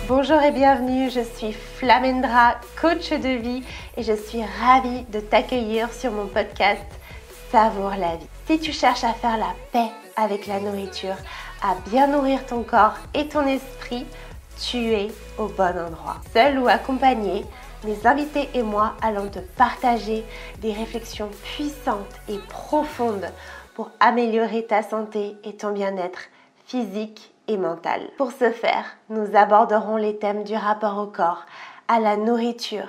Bonjour et bienvenue, je suis Flamendra, coach de vie et je suis ravie de t'accueillir sur mon podcast Savoure la vie. Si tu cherches à faire la paix avec la nourriture, à bien nourrir ton corps et ton esprit, tu es au bon endroit. Seul ou accompagné, mes invités et moi allons te partager des réflexions puissantes et profondes pour améliorer ta santé et ton bien-être physique et mental. Pour ce faire, nous aborderons les thèmes du rapport au corps, à la nourriture,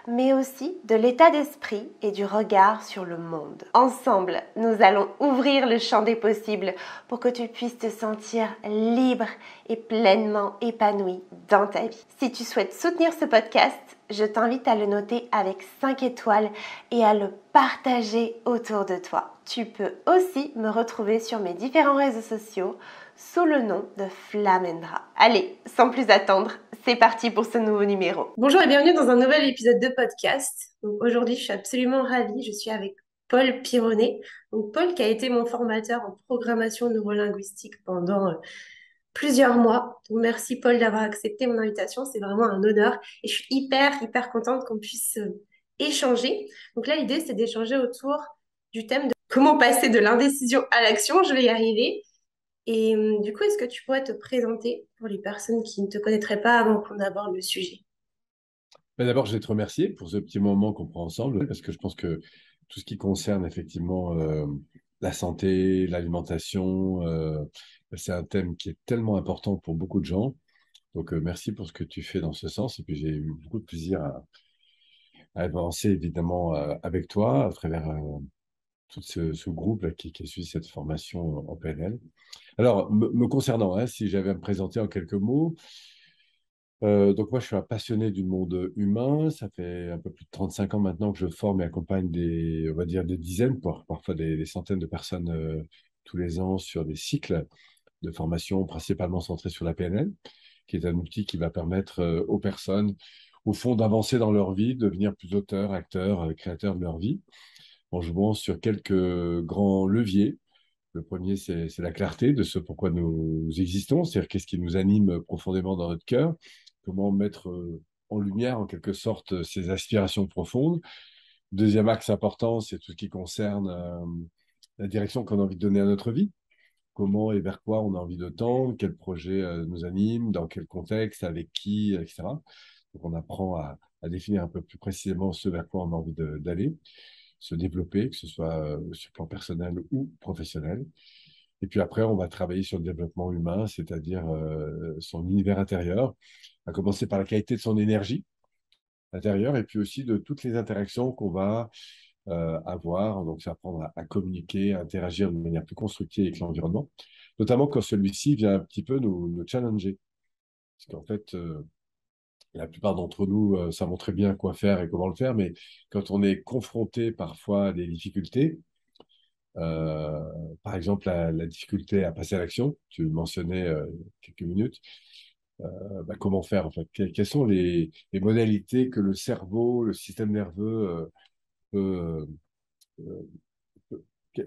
mais aussi de l'état d'esprit et du regard sur le monde. Ensemble, nous allons ouvrir le champ des possibles pour que tu puisses te sentir libre et pleinement épanoui dans ta vie. Si tu souhaites soutenir ce podcast, je t'invite à le noter avec 5 étoiles et à le partager autour de toi. Tu peux aussi me retrouver sur mes différents réseaux sociaux sous le nom de Flamendra. Allez, sans plus attendre, c'est parti pour ce nouveau numéro. Bonjour et bienvenue dans un nouvel épisode de podcast. Donc aujourd'hui, je suis absolument ravie. Je suis avec Paul Pironnet. Donc Paul qui a été mon formateur en programmation neurolinguistique pendant plusieurs mois. Donc merci Paul d'avoir accepté mon invitation. C'est vraiment un honneur et je suis hyper contente qu'on puisse échanger. Donc là, l'idée, c'est d'échanger autour du thème de comment passer de l'indécision à l'action. Je vais y arriver. Et du coup, est-ce que tu pourrais te présenter pour les personnes qui ne te connaîtraient pas avant qu'on aborde le sujet? D'abord, je vais te remercier pour ce petit moment qu'on prend ensemble, parce que je pense que tout ce qui concerne effectivement la santé, l'alimentation, c'est un thème qui est tellement important pour beaucoup de gens. Donc, merci pour ce que tu fais dans ce sens. Et puis, j'ai eu beaucoup de plaisir à avancer évidemment avec toi à travers tout ce groupe là, qui suit cette formation en PNL. Alors, me concernant, hein, si j'avais à me présenter en quelques mots, donc moi, je suis un passionné du monde humain. Ça fait un peu plus de 35 ans maintenant que je forme et accompagne on va dire des dizaines, parfois des centaines de personnes tous les ans sur des cycles de formation principalement centrés sur la PNL, qui est un outil qui va permettre aux personnes, au fond, d'avancer dans leur vie, de devenir plus auteurs, acteurs, créateurs de leur vie, en jouant sur quelques grands leviers. Le premier, c'est la clarté de ce pourquoi nous existons, c'est-à-dire qu'est-ce qui nous anime profondément dans notre cœur, comment mettre en lumière, en quelque sorte, ces aspirations profondes. Deuxième axe important, c'est tout ce qui concerne la direction qu'on a envie de donner à notre vie, comment et vers quoi on a envie de tendre, quel projet nous anime, dans quel contexte, avec qui, etc. Donc on apprend à définir un peu plus précisément ce vers quoi on a envie d'aller, se développer, que ce soit sur le plan personnel ou professionnel. Et puis après, on va travailler sur le développement humain, c'est-à-dire son univers intérieur, à commencer par la qualité de son énergie intérieure et puis aussi de toutes les interactions qu'on va avoir. Donc, c'est apprendre à communiquer, à interagir de manière plus constructive avec l'environnement, notamment quand celui-ci vient un petit peu nous challenger. Parce qu'en fait, la plupart d'entre nous savons très bien quoi faire et comment le faire, mais quand on est confronté parfois à des difficultés, euh, par exemple la difficulté à passer à l'action, tu le mentionnais quelques minutes, comment faire en fait? Quelles sont les modalités que le cerveau, le système nerveux peut, euh,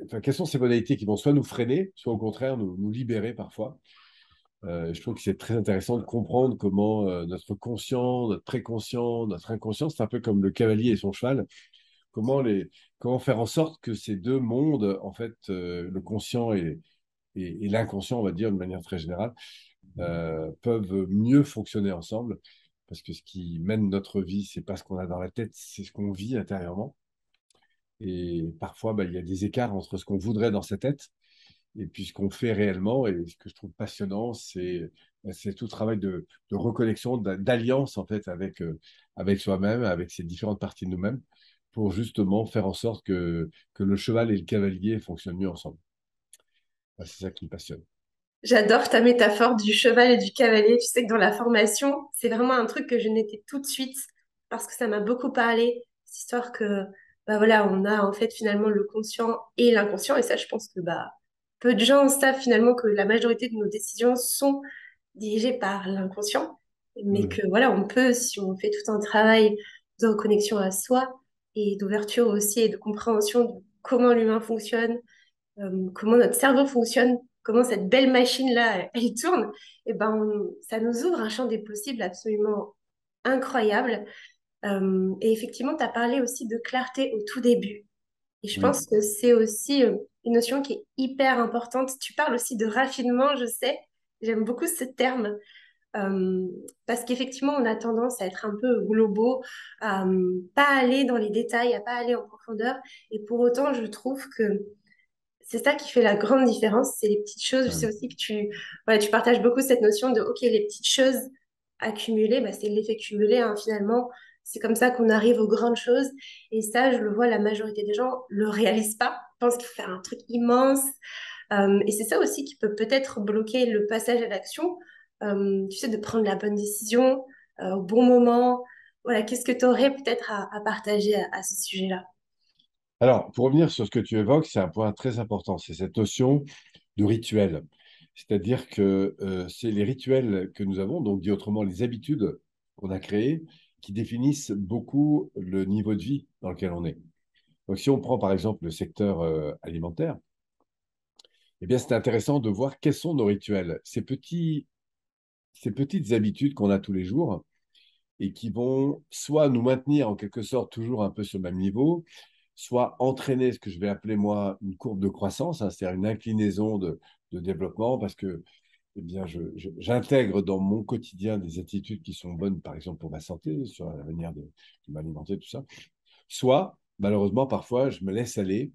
enfin, quelles sont ces modalités qui vont soit nous freiner, soit au contraire nous libérer parfois. Je trouve que c'est très intéressant de comprendre comment notre conscient, notre préconscient, notre inconscient, c'est un peu comme le cavalier et son cheval, comment, comment faire en sorte que ces deux mondes, en fait, le conscient et l'inconscient, on va dire de manière très générale, peuvent mieux fonctionner ensemble. Parce que ce qui mène notre vie, c'est pas ce qu'on a dans la tête, c'est ce qu'on vit intérieurement. Et parfois, il y a des écarts entre ce qu'on voudrait dans sa tête et puis ce qu'on fait réellement. Et ce que je trouve passionnant, c'est tout le travail de reconnexion, d'alliance en fait avec soi-même, avec ces différentes parties de nous-mêmes, pour justement faire en sorte que le cheval et le cavalier fonctionnent mieux ensemble. C'est ça qui me passionne. J'adore ta métaphore du cheval et du cavalier. Tu sais que dans la formation, c'est vraiment un truc que je n'étais tout de suite parce que ça m'a beaucoup parlé. Cette histoire que, bah voilà, on a en fait finalement le conscient et l'inconscient. Et ça, je pense que bah, peu de gens savent finalement que la majorité de nos décisions sont dirigées par l'inconscient. Mais Mm. que voilà, on peut, si on fait tout un travail de reconnexion à soi et d'ouverture aussi et de compréhension de comment l'humain fonctionne, comment notre cerveau fonctionne, comment cette belle machine-là, elle tourne, et ben, ça nous ouvre un champ des possibles absolument incroyable. Et effectivement, tu as parlé aussi de clarté au tout début. Et je Oui. pense que c'est aussi une notion qui est hyper importante. Tu parles aussi de raffinement, je sais. J'aime beaucoup ce terme. Euh, Parce qu'effectivement, on a tendance à être un peu globaux, à pas aller dans les détails, à pas aller en profondeur. Et pour autant, je trouve que c'est ça qui fait la grande différence, c'est les petites choses. Je sais Ouais. aussi que voilà, tu partages beaucoup cette notion de, OK, les petites choses accumulées, bah, c'est l'effet cumulé, hein, finalement. C'est comme ça qu'on arrive aux grandes choses. Et ça, je le vois, la majorité des gens le réalisent pas. Pensent qu'il faut faire un truc immense. Et c'est ça aussi qui peut peut-être bloquer le passage à l'action. Tu sais, de prendre la bonne décision au bon moment. Voilà, qu'est-ce que tu aurais peut-être à partager à ce sujet-là? Alors, pour revenir sur ce que tu évoques, c'est un point très important, c'est cette notion de rituel. C'est-à-dire que c'est les rituels que nous avons, donc dit autrement les habitudes qu'on a créées, qui définissent beaucoup le niveau de vie dans lequel on est. Donc, si on prend par exemple le secteur alimentaire, eh bien, c'est intéressant de voir quels sont nos rituels, ces petites habitudes qu'on a tous les jours et qui vont soit nous maintenir en quelque sorte toujours un peu sur le même niveau, soit entraîner ce que je vais appeler moi une courbe de croissance, hein, c'est-à-dire une inclinaison de développement, parce que eh bien, j'intègre dans mon quotidien des attitudes qui sont bonnes, par exemple pour ma santé, sur la manière de m'alimenter, tout ça. Soit, malheureusement, parfois, je me laisse aller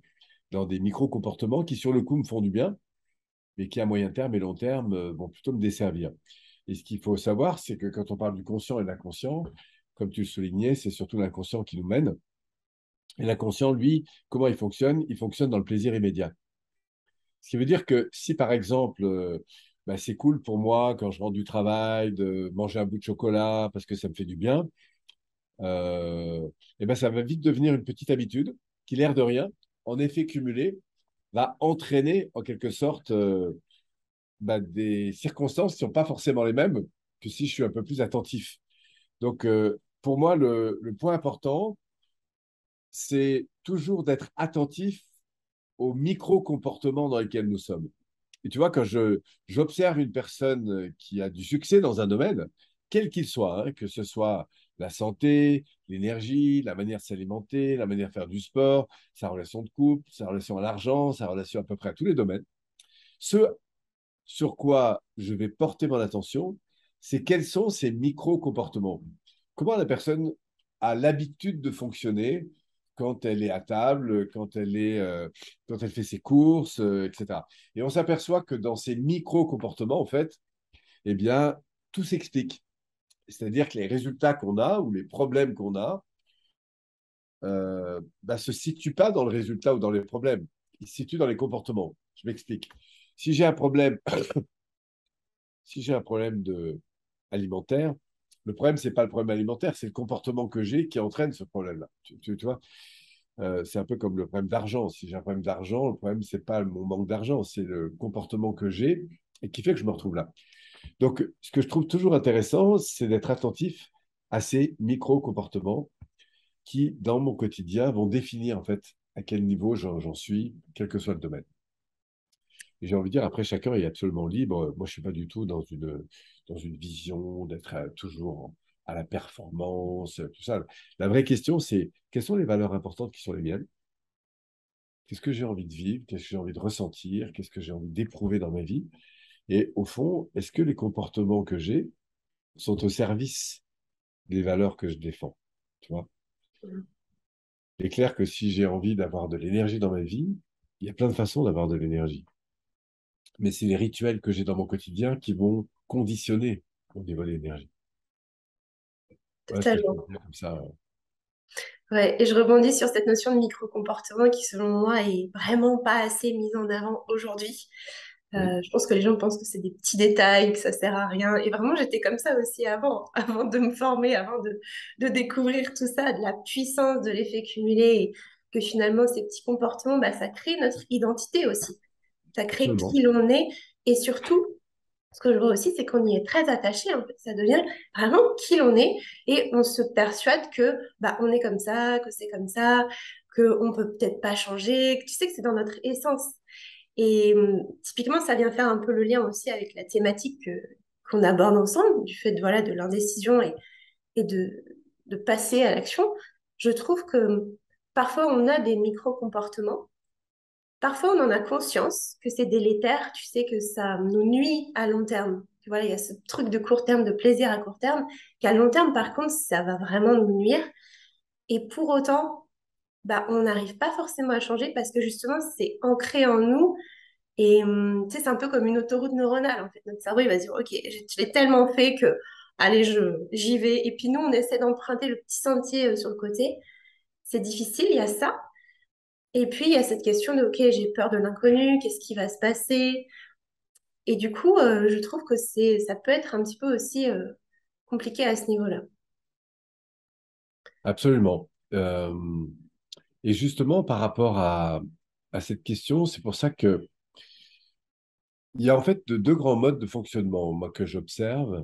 dans des micro-comportements qui, sur le coup, me font du bien, mais qui, à moyen terme et long terme, vont plutôt me desservir. Et ce qu'il faut savoir, c'est que quand on parle du conscient et de l'inconscient, comme tu le soulignais, c'est surtout l'inconscient qui nous mène. Et l'inconscient, lui, comment il fonctionne? Il fonctionne dans le plaisir immédiat. Ce qui veut dire que si, par exemple, bah, c'est cool pour moi, quand je rentre du travail, de manger un bout de chocolat parce que ça me fait du bien, et ben, ça va vite devenir une petite habitude qui, l'air de rien, en effet cumulé, va entraîner en quelque sorte bah, des circonstances qui ne sont pas forcément les mêmes que si je suis un peu plus attentif. Donc, pour moi, le point important, c'est toujours d'être attentif aux micro-comportements dans lesquels nous sommes. Et tu vois, quand j'observe une personne qui a du succès dans un domaine, quel qu'il soit, hein, que ce soit la santé, l'énergie, la manière de s'alimenter, la manière de faire du sport, sa relation de couple, sa relation à l'argent, sa relation à peu près à tous les domaines, ce sur quoi je vais porter mon attention, c'est quels sont ces micro-comportements. Comment la personne a l'habitude de fonctionner quand elle est à table, quand elle fait ses courses, etc. Et on s'aperçoit que dans ces micro-comportements, en fait, eh bien, tout s'explique. C'est-à-dire que les résultats qu'on a ou les problèmes qu'on a bah, se situent pas dans le résultat ou dans les problèmes. Ils se situent dans les comportements. Je m'explique. Si j'ai un problème si j'ai un problème alimentaire, le problème, c'est pas le problème alimentaire, c'est le comportement que j'ai qui entraîne ce problème-là. Tu vois, c'est un peu comme le problème d'argent. Si j'ai un problème d'argent, le problème, c'est pas mon manque d'argent, c'est le comportement que j'ai et qui fait que je me retrouve là. Donc, ce que je trouve toujours intéressant, c'est d'être attentif à ces micro-comportements qui, dans mon quotidien, vont définir en fait à quel niveau j'en suis, quel que soit le domaine. Et j'ai envie de dire, après, chacun est absolument libre. Moi, je suis pas du tout dans une vision d'être toujours à la performance, tout ça. La vraie question, c'est quelles sont les valeurs importantes qui sont les miennes? Qu'est-ce que j'ai envie de vivre? Qu'est-ce que j'ai envie de ressentir? Qu'est-ce que j'ai envie d'éprouver dans ma vie? Et au fond, est-ce que les comportements que j'ai sont au service des valeurs que je défends? Tu vois? Il est clair que si j'ai envie d'avoir de l'énergie dans ma vie, il y a plein de façons d'avoir de l'énergie. Mais c'est les rituels que j'ai dans mon quotidien qui vont conditionner mon niveau d'énergie. Voilà ce que je peux Totalement. dire comme ça. Ouais, et je rebondis sur cette notion de micro-comportement qui, selon moi, est vraiment pas assez mise en avant aujourd'hui. Oui. Je pense que les gens pensent que c'est des petits détails, que ça sert à rien. Et vraiment, j'étais comme ça aussi avant, avant de me former, avant de découvrir tout ça, de la puissance de l'effet cumulé, et que finalement, ces petits comportements, bah, ça crée notre identité aussi. Ça crée Absolument. qui l'on est. Et surtout, ce que je vois aussi, c'est qu'on y est très attaché. En fait, ça devient vraiment qui l'on est. Et on se persuade que bah, on est comme ça, que c'est comme ça, qu'on peut peut-être pas changer, que tu sais que c'est dans notre essence. Et typiquement, ça vient faire un peu le lien aussi avec la thématique qu'on aborde ensemble, du fait voilà, de l'indécision et de passer à l'action. Je trouve que parfois, on a des micro-comportements. Parfois, on en a conscience que c'est délétère, tu sais, que ça nous nuit à long terme. Voilà, il y a ce truc de court terme, de plaisir à court terme, qu'à long terme, par contre, ça va vraiment nous nuire. Et pour autant, bah, on n'arrive pas forcément à changer parce que justement, c'est ancré en nous. Et tu sais, c'est un peu comme une autoroute neuronale, en fait. Notre cerveau, il va se dire, OK, je l'ai tellement fait que, allez, j'y vais. Et puis nous, on essaie d'emprunter le petit sentier sur le côté. C'est difficile, il y a ça. Et puis, il y a cette question de, OK, j'ai peur de l'inconnu, qu'est-ce qui va se passer? Et du coup, je trouve que ça peut être un petit peu aussi compliqué à ce niveau-là. Absolument. Et justement, par rapport à cette question, c'est pour ça que il y a en fait deux grands modes de fonctionnement, moi, que j'observe.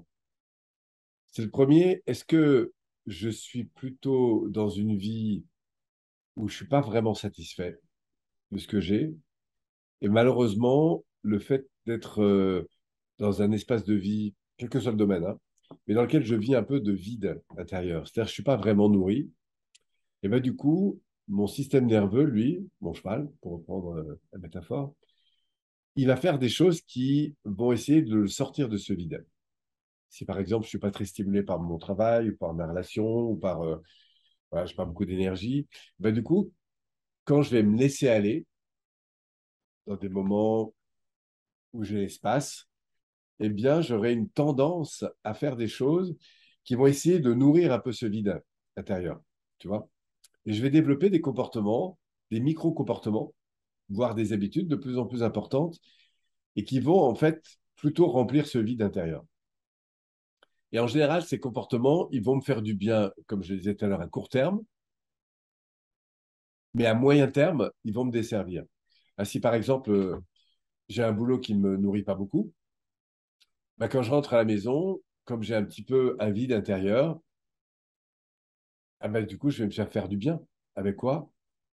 C'est le premier, est-ce que je suis plutôt dans une vie où je suis pas vraiment satisfait de ce que j'ai? Et malheureusement, le fait d'être dans un espace de vie, quel que soit le domaine, hein, mais dans lequel je vis un peu de vide intérieur, c'est-à-dire que je suis pas vraiment nourri, et ben du coup, mon système nerveux, lui, mon cheval, pour reprendre la métaphore, il va faire des choses qui vont essayer de le sortir de ce vide. Si par exemple, je suis pas très stimulé par mon travail, ou par ma relation, ou par, voilà, je pas beaucoup d'énergie, ben du coup, quand je vais me laisser aller dans des moments où j'ai l'espace, eh bien, j'aurai une tendance à faire des choses qui vont essayer de nourrir un peu ce vide intérieur, tu vois. Et je vais développer des comportements, des micro-comportements, voire des habitudes de plus en plus importantes et qui vont en fait plutôt remplir ce vide intérieur. Et en général, ces comportements, ils vont me faire du bien, comme je le disais tout à l'heure, à court terme, mais à moyen terme, ils vont me desservir. Si par exemple, j'ai un boulot qui ne me nourrit pas beaucoup, bah, quand je rentre à la maison, comme j'ai un petit peu un vide intérieur, ah bah, du coup, je vais me faire du bien. Avec quoi?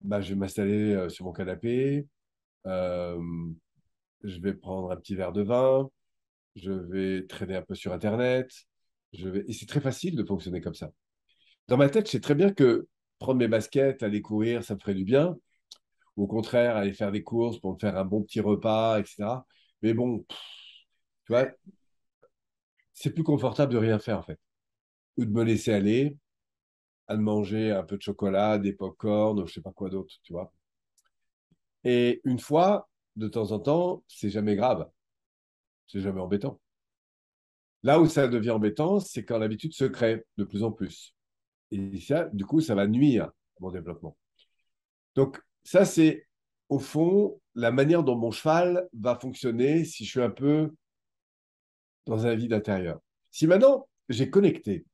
Bah, je vais m'installer sur mon canapé, euh, je vais prendre un petit verre de vin, je vais traîner un peu sur Internet, et c'est très facile de fonctionner comme ça. Dans ma tête, je sais très bien que prendre mes baskets, aller courir, ça me ferait du bien, ou au contraire, aller faire des courses pour me faire un bon petit repas, etc. Mais bon, tu vois, c'est plus confortable de rien faire en fait, ou de me laisser aller, à manger un peu de chocolat, des pop-corn, ou je sais pas quoi d'autre, tu vois. Et une fois, de temps en temps, c'est jamais grave, c'est jamais embêtant. Là où ça devient embêtant, c'est quand l'habitude se crée de plus en plus. Et ça, du coup, ça va nuire à mon développement. Donc, ça, c'est au fond la manière dont mon cheval va fonctionner si je suis un peu dans un vide intérieur. Si maintenant j'ai connecté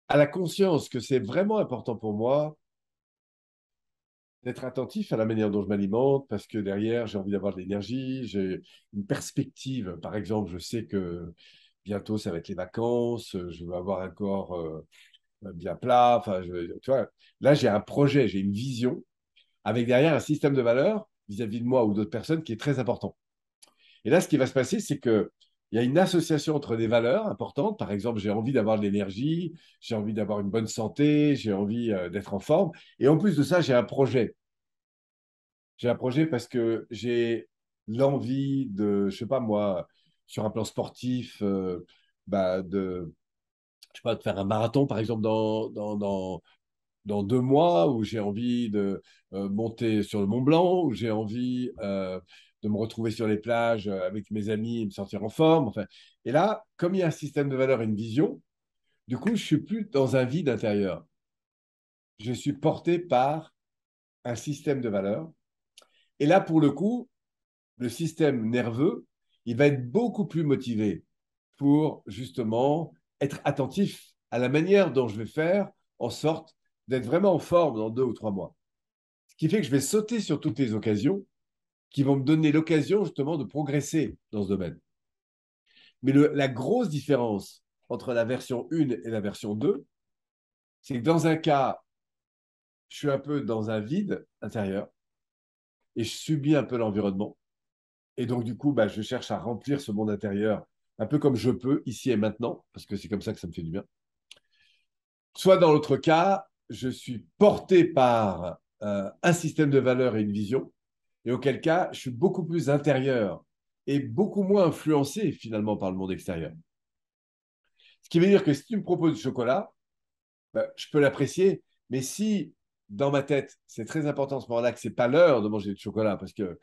à la conscience que c'est vraiment important pour moi d'être attentif à la manière dont je m'alimente, parce que derrière, j'ai envie d'avoir de l'énergie, j'ai une perspective. Par exemple, je sais que bientôt, ça va être les vacances, je veux avoir un corps bien plat. Enfin, tu vois, là, j'ai un projet, j'ai une vision, avec derrière un système de valeurs vis-à-vis de moi ou d'autres personnes qui est très important. Et là, ce qui va se passer, c'est que il y a une association entre des valeurs importantes. Par exemple, j'ai envie d'avoir de l'énergie, j'ai envie d'avoir une bonne santé, j'ai envie d'être en forme. Et en plus de ça, j'ai un projet. J'ai un projet parce que j'ai l'envie de, je sais pas moi, sur un plan sportif, je sais pas, de faire un marathon, par exemple, dans 2 mois, où j'ai envie de monter sur le Mont Blanc, où j'ai envie de me retrouver sur les plages avec mes amis et me sentir en forme. Enfin, et là, comme il y a un système de valeurs et une vision, du coup, je suis plus dans un vide intérieur. Je suis porté par un système de valeurs. Et là, pour le coup, le système nerveux, il va être beaucoup plus motivé pour justement être attentif à la manière dont je vais faire en sorte d'être vraiment en forme dans 2 ou 3 mois. Ce qui fait que je vais sauter sur toutes les occasions qui vont me donner l'occasion justement de progresser dans ce domaine. Mais la grosse différence entre la version 1 et la version 2, c'est que dans un cas, je suis un peu dans un vide intérieur. et je subis un peu l'environnement. Et donc, du coup, bah, je cherche à remplir ce monde intérieur un peu comme je peux, ici et maintenant, parce que c'est comme ça que ça me fait du bien. Soit dans l'autre cas, je suis porté par un système de valeurs et une vision, et auquel cas, je suis beaucoup plus intérieur et beaucoup moins influencé finalement par le monde extérieur. Ce qui veut dire que si tu me proposes du chocolat, ben, je peux l'apprécier, mais si dans ma tête, c'est très important à ce moment-là que c'est pas l'heure de manger du chocolat, parce que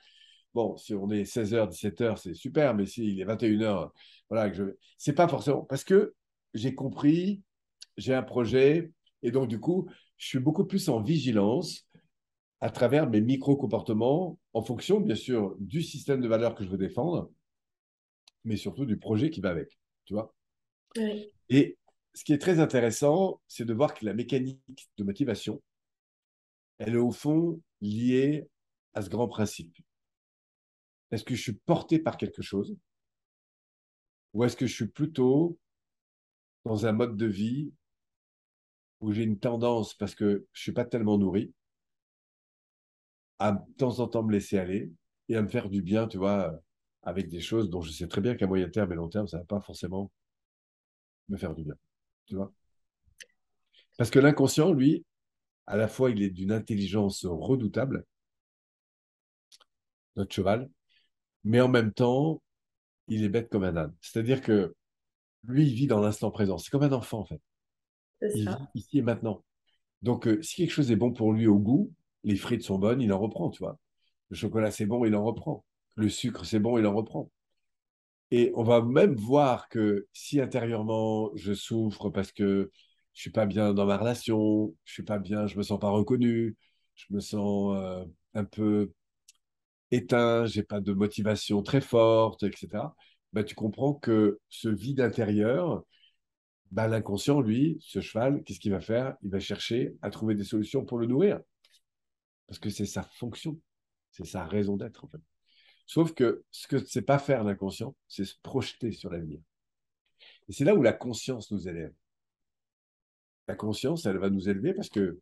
bon, si on est 16h, 17h, c'est super, mais s'il est 21h, voilà, c'est pas forcément, parce que j'ai compris, j'ai un projet, et donc du coup, je suis beaucoup plus en vigilance à travers mes micro-comportements, en fonction, bien sûr, du système de valeurs que je veux défendre, mais surtout du projet qui va avec, tu vois. Oui. Et ce qui est très intéressant, c'est de voir que la mécanique de motivation, elle est au fond liée à ce grand principe. Est-ce que je suis porté par quelque chose ou est-ce que je suis plutôt dans un mode de vie où j'ai une tendance, parce que je ne suis pas tellement nourri, à de temps en temps me laisser aller et à me faire du bien, tu vois, avec des choses dont je sais très bien qu'à moyen terme et long terme, ça ne va pas forcément me faire du bien, tu vois. Parce que l'inconscient, lui, à la fois, il est d'une intelligence redoutable, notre cheval, mais en même temps, il est bête comme un âne. C'est-à-dire que lui, il vit dans l'instant présent. C'est comme un enfant, en fait. C'est Il ça. vit ici et maintenant. Donc, si quelque chose est bon pour lui au goût, les frites sont bonnes, il en reprend, tu vois. Le chocolat, c'est bon, il en reprend. Le sucre, c'est bon, il en reprend. Et on va même voir que si intérieurement, je souffre parce que je suis pas bien dans ma relation, je suis pas bien, je me sens pas reconnu, je me sens un peu éteint, j'ai pas de motivation très forte, etc. Bah, tu comprends que ce vide intérieur, bah, l'inconscient, lui, ce cheval, qu'est-ce qu'il va faire? Il va chercher à trouver des solutions pour le nourrir, parce que c'est sa fonction, c'est sa raison d'être, en fait. Sauf que ce que ne sait pas faire l'inconscient, c'est se projeter sur l'avenir. Et c'est là où la conscience nous élève. La conscience, elle va nous élever parce que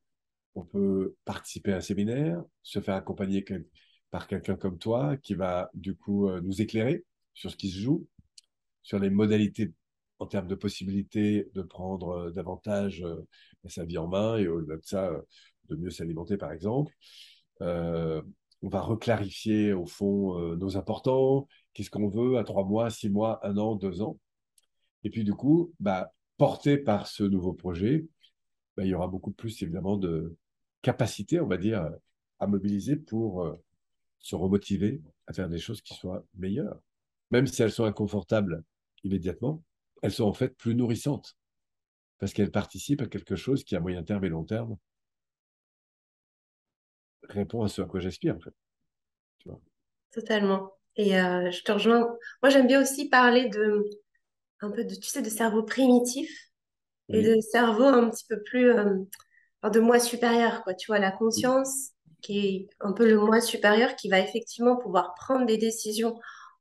on peut participer à un séminaire, se faire accompagner par quelqu'un comme toi qui va du coup nous éclairer sur ce qui se joue, sur les modalités en termes de possibilités de prendre davantage sa vie en main et au-delà de ça, de mieux s'alimenter par exemple. Euh, on va reclarifier au fond nos importants, qu'est-ce qu'on veut à 3 mois, 6 mois, un an, 2 ans. Et puis du coup, bah, porté par ce nouveau projet, bah, il y aura beaucoup plus évidemment de capacité, on va dire, à mobiliser pour se remotiver à faire des choses qui soient meilleures. Même si elles sont inconfortables immédiatement, elles sont en fait plus nourrissantes parce qu'elles participent à quelque chose qui, à moyen terme et long terme, répond à ce à quoi j'aspire, en fait. Tu vois. Totalement. Et je te rejoins. Moi, j'aime bien aussi parler de un peu de, tu sais, de cerveau primitif et Oui, de cerveau un petit peu plus, enfin, de moi supérieur, quoi. Tu vois, la oui, conscience qui est un peu le moi supérieur qui va effectivement pouvoir prendre des décisions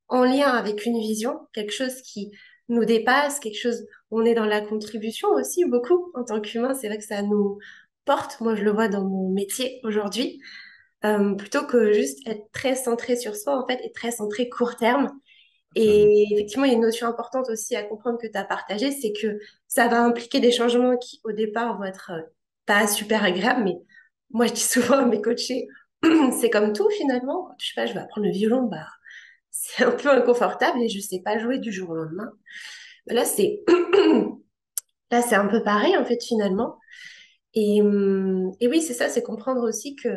en lien avec une vision, quelque chose qui nous dépasse, quelque chose où on est dans la contribution aussi beaucoup en tant qu'humain. C'est vrai que ça nous porte. Moi, je le vois dans mon métier aujourd'hui. Plutôt que juste être très centré sur soi, en fait, et très centré court terme. absolument. Et effectivement, il y a une notion importante aussi à comprendre que tu as partagée, c'est que ça va impliquer des changements qui, au départ, vont être pas super agréables, mais moi, je dis souvent à mes coachés, c'est comme tout finalement. Quand, je sais pas, je vais apprendre le violon, bah, c'est un peu inconfortable et je sais pas jouer du jour au lendemain. Là, c'est là, c'est un peu pareil, en fait, finalement. Et oui, c'est ça, c'est comprendre aussi que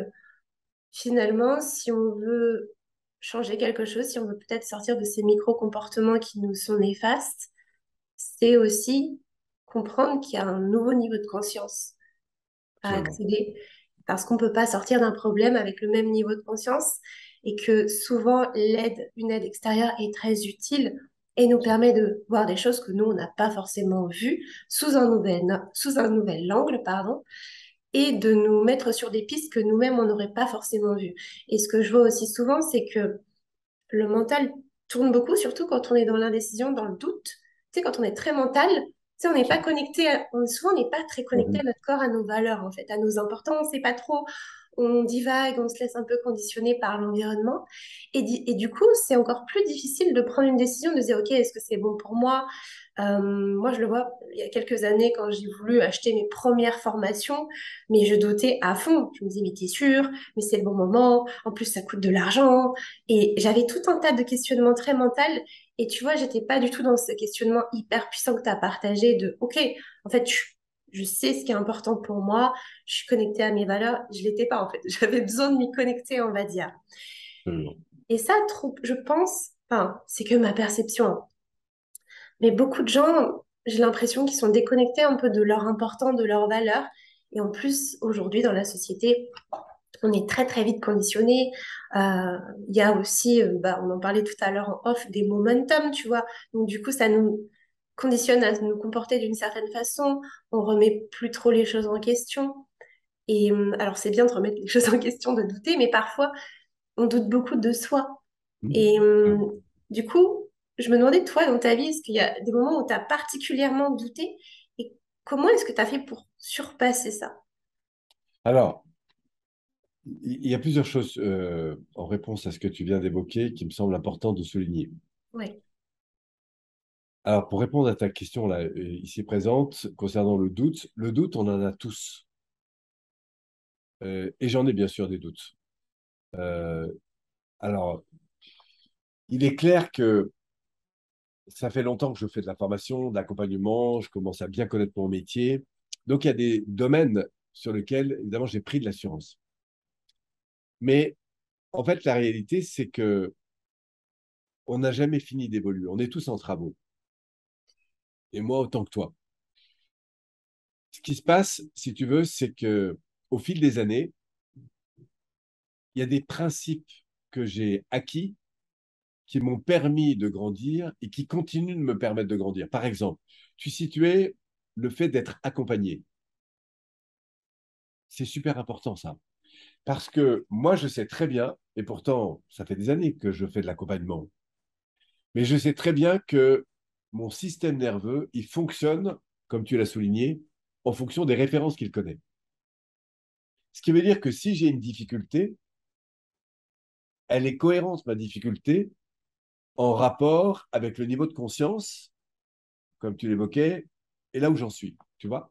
finalement, si on veut changer quelque chose, si on veut peut-être sortir de ces micro-comportements qui nous sont néfastes, c'est aussi comprendre qu'il y a un nouveau niveau de conscience à Absolument. accéder, parce qu'on ne peut pas sortir d'un problème avec le même niveau de conscience et que souvent une aide extérieure est très utile et nous permet de voir des choses que nous, on n'a pas forcément vues sous un nouvel angle, pardon, et de nous mettre sur des pistes que nous-mêmes, on n'aurait pas forcément vues. Et ce que je vois aussi souvent, c'est que le mental tourne beaucoup, surtout quand on est dans l'indécision, dans le doute. Tu sais, quand on est très mental, tu sais, on n'est pas Absolument. connecté, souvent on n'est pas très connecté à Mhm. notre corps, à nos valeurs, en fait, à nos importants. On ne sait pas trop. on divague, on se laisse un peu conditionner par l'environnement. Et du coup, c'est encore plus difficile de prendre une décision, de dire, OK, est-ce que c'est bon pour moi? Moi, je le vois, il y a quelques années, quand j'ai voulu acheter mes premières formations, mais je doutais à fond. Je me disais, mais t'es sûr? Mais c'est le bon moment. En plus, ça coûte de l'argent. Et j'avais tout un tas de questionnements très mentaux. Et tu vois, j'étais pas du tout dans ce questionnement hyper puissant que tu as partagé de, OK, en fait, je sais ce qui est important pour moi, je suis connectée à mes valeurs. Je l'étais pas, en fait. J'avais besoin de m'y connecter, on va dire. Absolument. Et ça, trop, je pense, enfin, c'est que ma perception, hein. Mais beaucoup de gens, j'ai l'impression qu'ils sont déconnectés un peu de leur important, de leurs valeurs. Et en plus, aujourd'hui, dans la société, on est très, très vite conditionné. Il y a aussi, bah, on en parlait tout à l'heure en off, des momentum, tu vois. Donc, du coup, ça nous conditionne à nous comporter d'une certaine façon. On remet plus trop les choses en question. Et alors, c'est bien de remettre les choses en question, de douter, mais parfois, on doute beaucoup de soi. Et du coup, je me demandais, toi, dans ta vie, est-ce qu'il y a des moments où tu as particulièrement douté et comment est-ce que tu as fait pour surpasser ça? Alors, il y a plusieurs choses en réponse à ce que tu viens d'évoquer qui me semble important de souligner. Ouais, Alors, pour répondre à ta question là, ici présente, concernant le doute, on en a tous. Et j'en ai bien sûr des doutes. Euh, alors, il est clair que ça fait longtemps que je fais de la formation, de l'accompagnement, je commence à bien connaître mon métier. Donc, il y a des domaines sur lesquels, évidemment, j'ai pris de l'assurance. Mais en fait, la réalité, c'est que on n'a jamais fini d'évoluer. On est tous en travaux. Et moi, autant que toi. Ce qui se passe, si tu veux, c'est que au fil des années, il y a des principes que j'ai acquis qui m'ont permis de grandir et qui continuent de me permettre de grandir. Par exemple, tu situais le fait d'être accompagné. C'est super important ça. Parce que moi, je sais très bien, et pourtant, ça fait des années que je fais de l'accompagnement, mais je sais très bien que mon système nerveux, il fonctionne, comme tu l'as souligné, en fonction des références qu'il connaît. Ce qui veut dire que si j'ai une difficulté, elle est cohérente, ma difficulté, en rapport avec le niveau de conscience, comme tu l'évoquais, et là où j'en suis. Tu vois?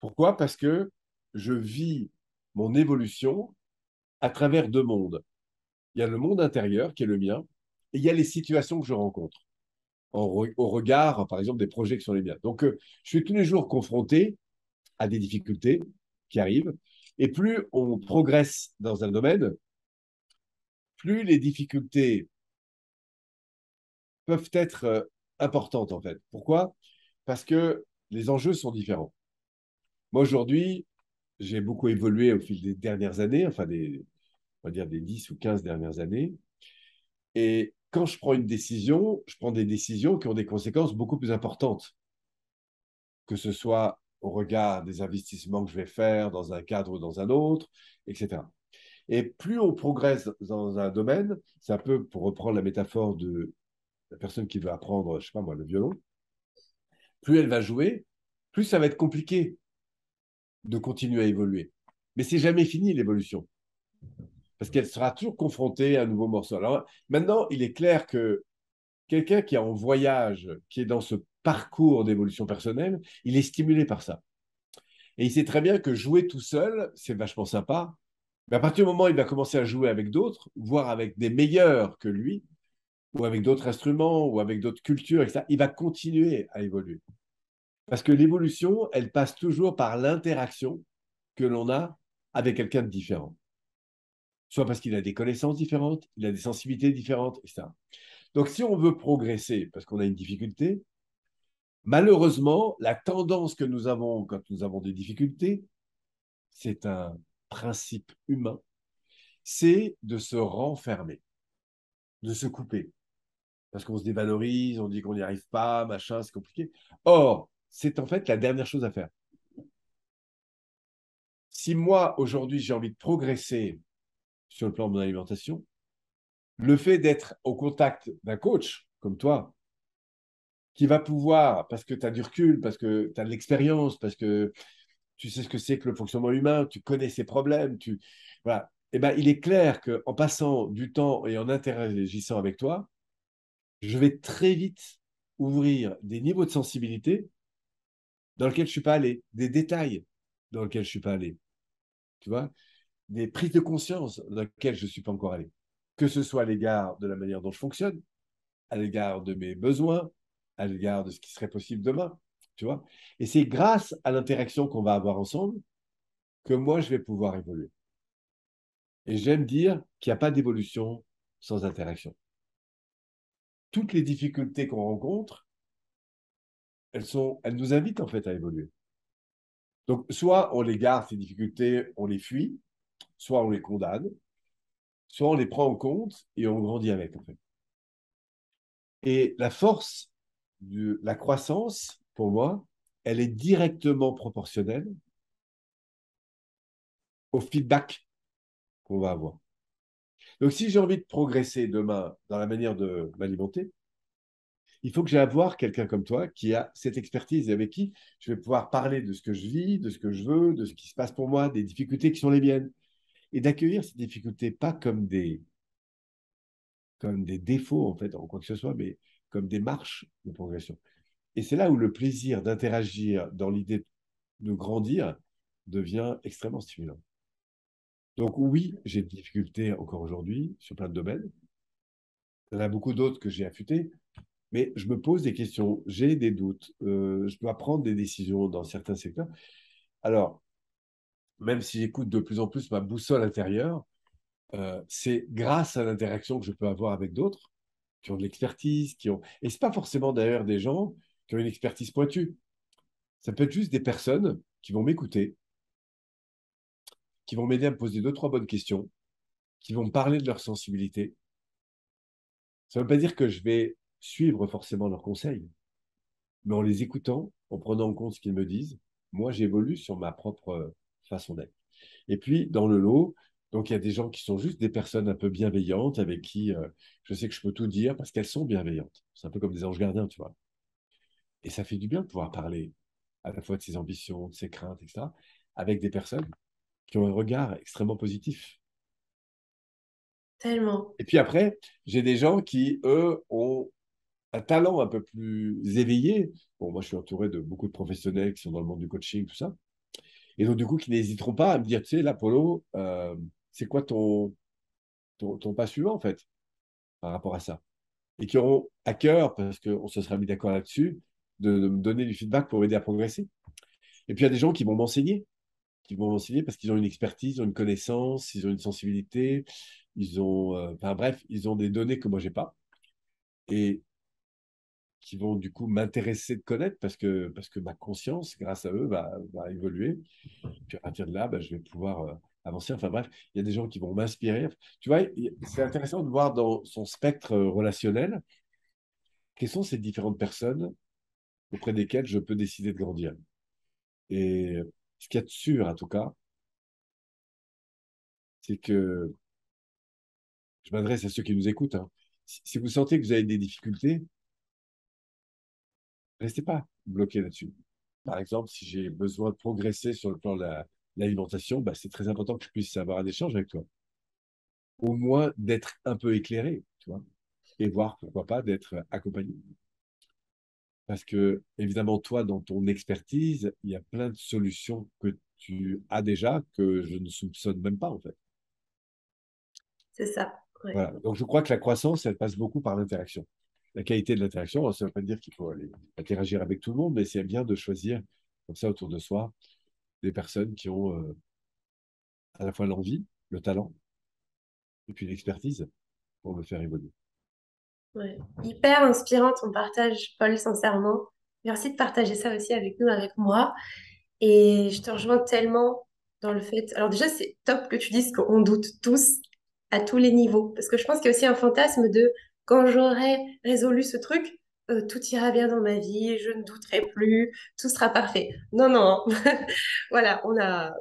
Pourquoi? Parce que je vis mon évolution à travers deux mondes. Il y a le monde intérieur qui est le mien, et il y a les situations que je rencontre au regard, par exemple, des projets qui sont les miens. Donc, je suis tous les jours confronté à des difficultés qui arrivent, et plus on progresse dans un domaine, plus les difficultés peuvent être importantes, en fait. Pourquoi? Parce que les enjeux sont différents. Moi, aujourd'hui, j'ai beaucoup évolué au fil des dernières années, enfin, on va dire des 10 ou 15 dernières années. Et quand je prends une décision, je prends des décisions qui ont des conséquences beaucoup plus importantes, que ce soit au regard des investissements que je vais faire dans un cadre ou dans un autre, etc. Et plus on progresse dans un domaine, c'est un peu pour reprendre la métaphore de la personne qui veut apprendre, je sais pas moi, le violon, plus elle va jouer, plus ça va être compliqué de continuer à évoluer. Mais c'est jamais fini l'évolution, parce qu'elle sera toujours confrontée à un nouveau morceau. Alors maintenant, il est clair que quelqu'un qui est en voyage, qui est dans ce parcours d'évolution personnelle, il est stimulé par ça. Et il sait très bien que jouer tout seul, c'est vachement sympa. Mais à partir du moment où il va commencer à jouer avec d'autres, voire avec des meilleurs que lui, ou avec d'autres instruments, ou avec d'autres cultures, etc., il va continuer à évoluer. Parce que l'évolution, elle passe toujours par l'interaction que l'on a avec quelqu'un de différent. Soit parce qu'il a des connaissances différentes, il a des sensibilités différentes, etc. Donc, si on veut progresser, parce qu'on a une difficulté, malheureusement, la tendance que nous avons quand nous avons des difficultés, c'est un principe humain, c'est de se renfermer, de se couper. Parce qu'on se dévalorise, on dit qu'on n'y arrive pas, machin, c'est compliqué. Or, c'est en fait la dernière chose à faire. Si moi, aujourd'hui, j'ai envie de progresser sur le plan de mon alimentation, le fait d'être au contact d'un coach comme toi, qui va pouvoir, parce que tu as du recul, parce que tu as de l'expérience, parce que tu sais ce que c'est que le fonctionnement humain, tu connais ses problèmes, voilà. Eh ben, il est clair qu'en passant du temps et en interagissant avec toi, je vais très vite ouvrir des niveaux de sensibilité dans lesquels je ne suis pas allé, des détails dans lesquels je ne suis pas allé, tu vois, des prises de conscience dans lesquelles je ne suis pas encore allé. Que ce soit à l'égard de la manière dont je fonctionne, à l'égard de mes besoins, à l'égard de ce qui serait possible demain, tu vois. Et c'est grâce à l'interaction qu'on va avoir ensemble que moi, je vais pouvoir évoluer. Et j'aime dire qu'il n'y a pas d'évolution sans interaction. Toutes les difficultés qu'on rencontre, elles nous invitent en fait à évoluer. Donc, soit on les garde, ces difficultés, on les fuit, soit on les condamne, soit on les prend en compte et on grandit avec, en fait. Et la force de la croissance, pour moi, elle est directement proportionnelle au feedback qu'on va avoir. Donc, si j'ai envie de progresser demain dans la manière de m'alimenter, il faut que j'aille voir quelqu'un comme toi qui a cette expertise et avec qui je vais pouvoir parler de ce que je vis, de ce que je veux, de ce qui se passe pour moi, des difficultés qui sont les miennes. Et d'accueillir ces difficultés pas comme des défauts, en fait, en quoi que ce soit, mais comme des marches de progression. Et c'est là où le plaisir d'interagir dans l'idée de grandir devient extrêmement stimulant. Donc oui, j'ai des difficultés encore aujourd'hui sur plein de domaines. Il y en a beaucoup d'autres que j'ai affûtés, mais je me pose des questions, j'ai des doutes, je dois prendre des décisions dans certains secteurs. Alors, même si j'écoute de plus en plus ma boussole intérieure, c'est grâce à l'interaction que je peux avoir avec d'autres qui ont de l'expertise, qui ont... Et ce n'est pas forcément d'ailleurs des gens qui ont une expertise pointue. Ça peut être juste des personnes qui vont m'écouter, qui vont m'aider à me poser deux, trois bonnes questions, qui vont me parler de leur sensibilité. Ça ne veut pas dire que je vais suivre forcément leurs conseils, mais en les écoutant, en prenant en compte ce qu'ils me disent, moi, j'évolue sur ma propre façon d'être. Et puis, dans le lot, donc il y a des gens qui sont juste des personnes un peu bienveillantes, avec qui je sais que je peux tout dire parce qu'elles sont bienveillantes. C'est un peu comme des anges gardiens, tu vois. Et ça fait du bien de pouvoir parler à la fois de ses ambitions, de ses craintes, etc., avec des personnes qui ont un regard extrêmement positif. Tellement. Et puis après, j'ai des gens qui, eux, ont un talent un peu plus éveillé. Bon, moi, je suis entouré de beaucoup de professionnels qui sont dans le monde du coaching, tout ça. Et donc, du coup, qui n'hésiteront pas à me dire, tu sais, là, Polo, c'est quoi ton pas suivant, en fait, par rapport à ça? Et qui auront à cœur, parce qu'on se sera mis d'accord là-dessus, de me donner du feedback pour m'aider à progresser. Et puis, il y a des gens qui vont m'enseigner parce qu'ils ont une expertise, ils ont une connaissance, ils ont une sensibilité, ils ont, enfin bref, ils ont des données que moi, j'ai pas. Et qui vont du coup m'intéresser de connaître parce que ma conscience, grâce à eux, va évoluer. Puis à partir de là, bah, je vais pouvoir avancer. Enfin bref, il y a des gens qui vont m'inspirer. Tu vois, c'est intéressant de voir dans son spectre relationnel quelles sont ces différentes personnes auprès desquelles je peux décider de grandir. Et ce qu'il y a de sûr, en tout cas, c'est que je m'adresse à ceux qui nous écoutent, hein. Si vous sentez que vous avez des difficultés, restez pas bloqué là-dessus. Par exemple, si j'ai besoin de progresser sur le plan de l'alimentation, bah, c'est très important que je puisse avoir un échange avec toi. Au moins d'être un peu éclairé, tu vois, et voir pourquoi pas d'être accompagné. Parce que, évidemment, toi, dans ton expertise, il y a plein de solutions que tu as déjà que je ne soupçonne même pas, en fait. C'est ça. Ouais. Voilà. Donc, je crois que la croissance, elle passe beaucoup par l'interaction. La qualité de l'interaction, ça ne veut pas dire qu'il faut aller interagir avec tout le monde, mais c'est bien de choisir, comme ça, autour de soi, des personnes qui ont à la fois l'envie, le talent, et puis l'expertise pour me faire évoluer. Ouais. Hyper inspirant ton partage, Paul, sincèrement. Merci de partager ça aussi avec nous, avec moi. Et je te rejoins tellement dans le fait. Alors, déjà, c'est top que tu dises qu'on doute tous à tous les niveaux. Parce que je pense qu'il y a aussi un fantasme de quand j'aurai résolu ce truc, tout ira bien dans ma vie, je ne douterai plus, tout sera parfait. Non, non. Voilà,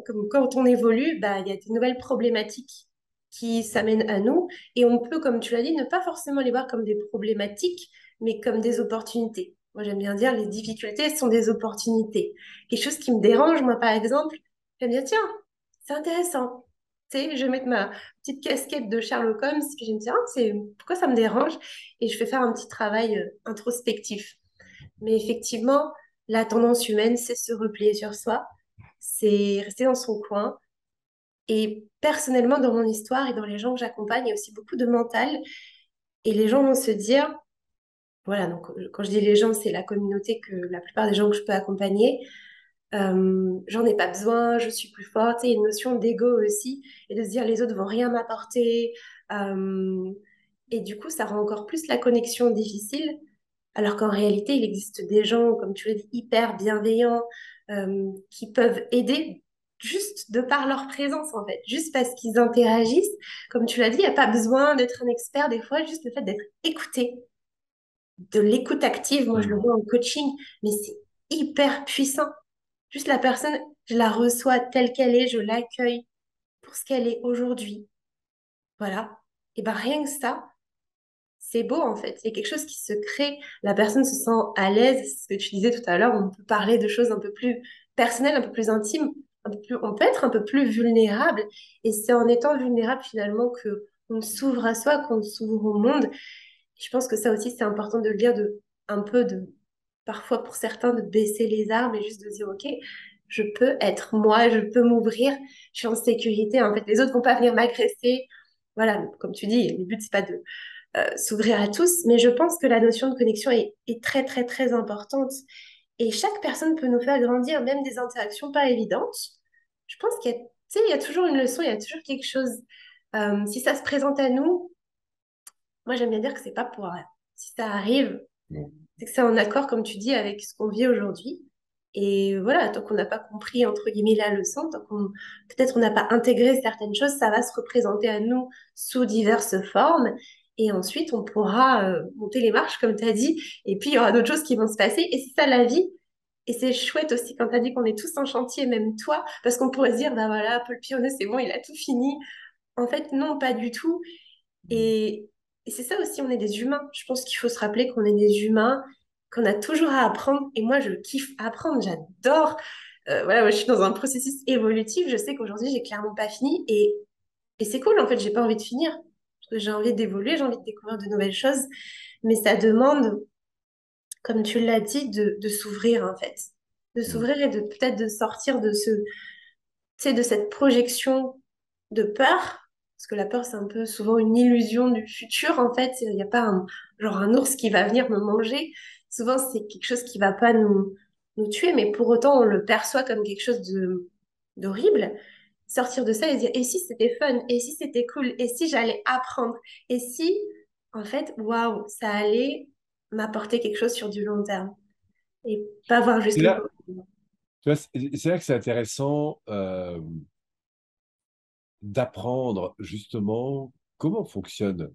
comme quand on évolue, bah, il y a des nouvelles problématiques qui s'amènent à nous. Et on peut, comme tu l'as dit, ne pas forcément les voir comme des problématiques, mais comme des opportunités. Moi, j'aime bien dire les difficultés sont des opportunités. Quelque chose qui me dérange, moi, par exemple, j'aime bien, tiens, c'est intéressant. Tu sais, je vais mettre ma petite casquette de Sherlock Holmes, puis je vais me dire, ah, pourquoi ça me dérange? Et je vais faire un petit travail introspectif. Mais effectivement, la tendance humaine, c'est se replier sur soi, c'est rester dans son coin. Et personnellement, dans mon histoire et dans les gens que j'accompagne, il y a aussi beaucoup de mental. Et les gens vont se dire, voilà, donc quand je dis les gens, c'est la communauté que la plupart des gens que je peux accompagner. J'en ai pas besoin, je suis plus forte. Il y a une notion d'ego aussi, et de se dire les autres vont rien m'apporter. Euh, et du coup, ça rend encore plus la connexion difficile. Alors qu'en réalité, il existe des gens, comme tu l'as dit, hyper bienveillants, qui peuvent aider juste de par leur présence, en fait, juste parce qu'ils interagissent. Comme tu l'as dit, il n'y a pas besoin d'être un expert des fois, juste le fait d'être écouté, de l'écoute active, moi je le Mm. vois en coaching, mais c'est hyper puissant. Juste la personne, je la reçois telle qu'elle est, je l'accueille pour ce qu'elle est aujourd'hui. Voilà. Et ben rien que ça, c'est beau en fait. Il y a quelque chose qui se crée. La personne se sent à l'aise. C'est ce que tu disais tout à l'heure. On peut parler de choses un peu plus personnelles, un peu plus intimes, on peut être un peu plus vulnérable. Et c'est en étant vulnérable finalement que on s'ouvre à soi, qu'on s'ouvre au monde. Je pense que ça aussi c'est important de le dire, de un peu de parfois pour certains de baisser les armes et juste de dire ok, je peux être moi, je peux m'ouvrir, je suis en sécurité. En fait, les autres vont pas venir m'agresser. Voilà, comme tu dis, le but c'est pas de s'ouvrir à tous, mais je pense que la notion de connexion est très, très, très importante. Et chaque personne peut nous faire grandir, même des interactions pas évidentes. Je pense qu'il y a, tu sais, il y a toujours une leçon, il y a toujours quelque chose. Si ça se présente à nous, moi j'aime bien dire que c'est pas pour rien. Si ça arrive, Bon. c'est que c'est en accord, comme tu dis, avec ce qu'on vit aujourd'hui. Et voilà, tant qu'on n'a pas compris, entre guillemets, la leçon, tant qu'on peut-être on n'a pas intégré certaines choses, ça va se représenter à nous sous diverses formes. Et ensuite, on pourra monter les marches, comme tu as dit. Et puis, il y aura d'autres choses qui vont se passer. Et c'est ça la vie. Et c'est chouette aussi quand tu as dit qu'on est tous en chantier, même toi, parce qu'on pourrait se dire, bah voilà, Paul Pironnet, c'est bon, il a tout fini. En fait, non, pas du tout. Et, et c'est ça aussi, on est des humains. Je pense qu'il faut se rappeler qu'on est des humains, qu'on a toujours à apprendre. Et moi, je kiffe apprendre, j'adore. Voilà, moi, je suis dans un processus évolutif. Je sais qu'aujourd'hui, j'ai clairement pas fini. Et c'est cool, en fait, j'ai pas envie de finir. Parce que j'ai envie d'évoluer, j'ai envie de découvrir de nouvelles choses. Mais ça demande, comme tu l'as dit, de s'ouvrir, en fait. De Mm. s'ouvrir et de peut-être de sortir de tu sais, de cette projection de peur, parce que la peur, c'est un peu souvent une illusion du futur, en fait. Il n'y a pas genre un ours qui va venir me manger. Souvent, c'est quelque chose qui va pas nous tuer, mais pour autant, on le perçoit comme quelque chose d'horrible. Sortir de ça et dire, et si c'était fun, et si c'était cool, et si j'allais apprendre, et si, en fait, waouh, ça allait m'apporter quelque chose sur du long terme, et pas voir juste C'est le là, côté. tu vois, c'est là que c'est intéressant d'apprendre justement comment fonctionne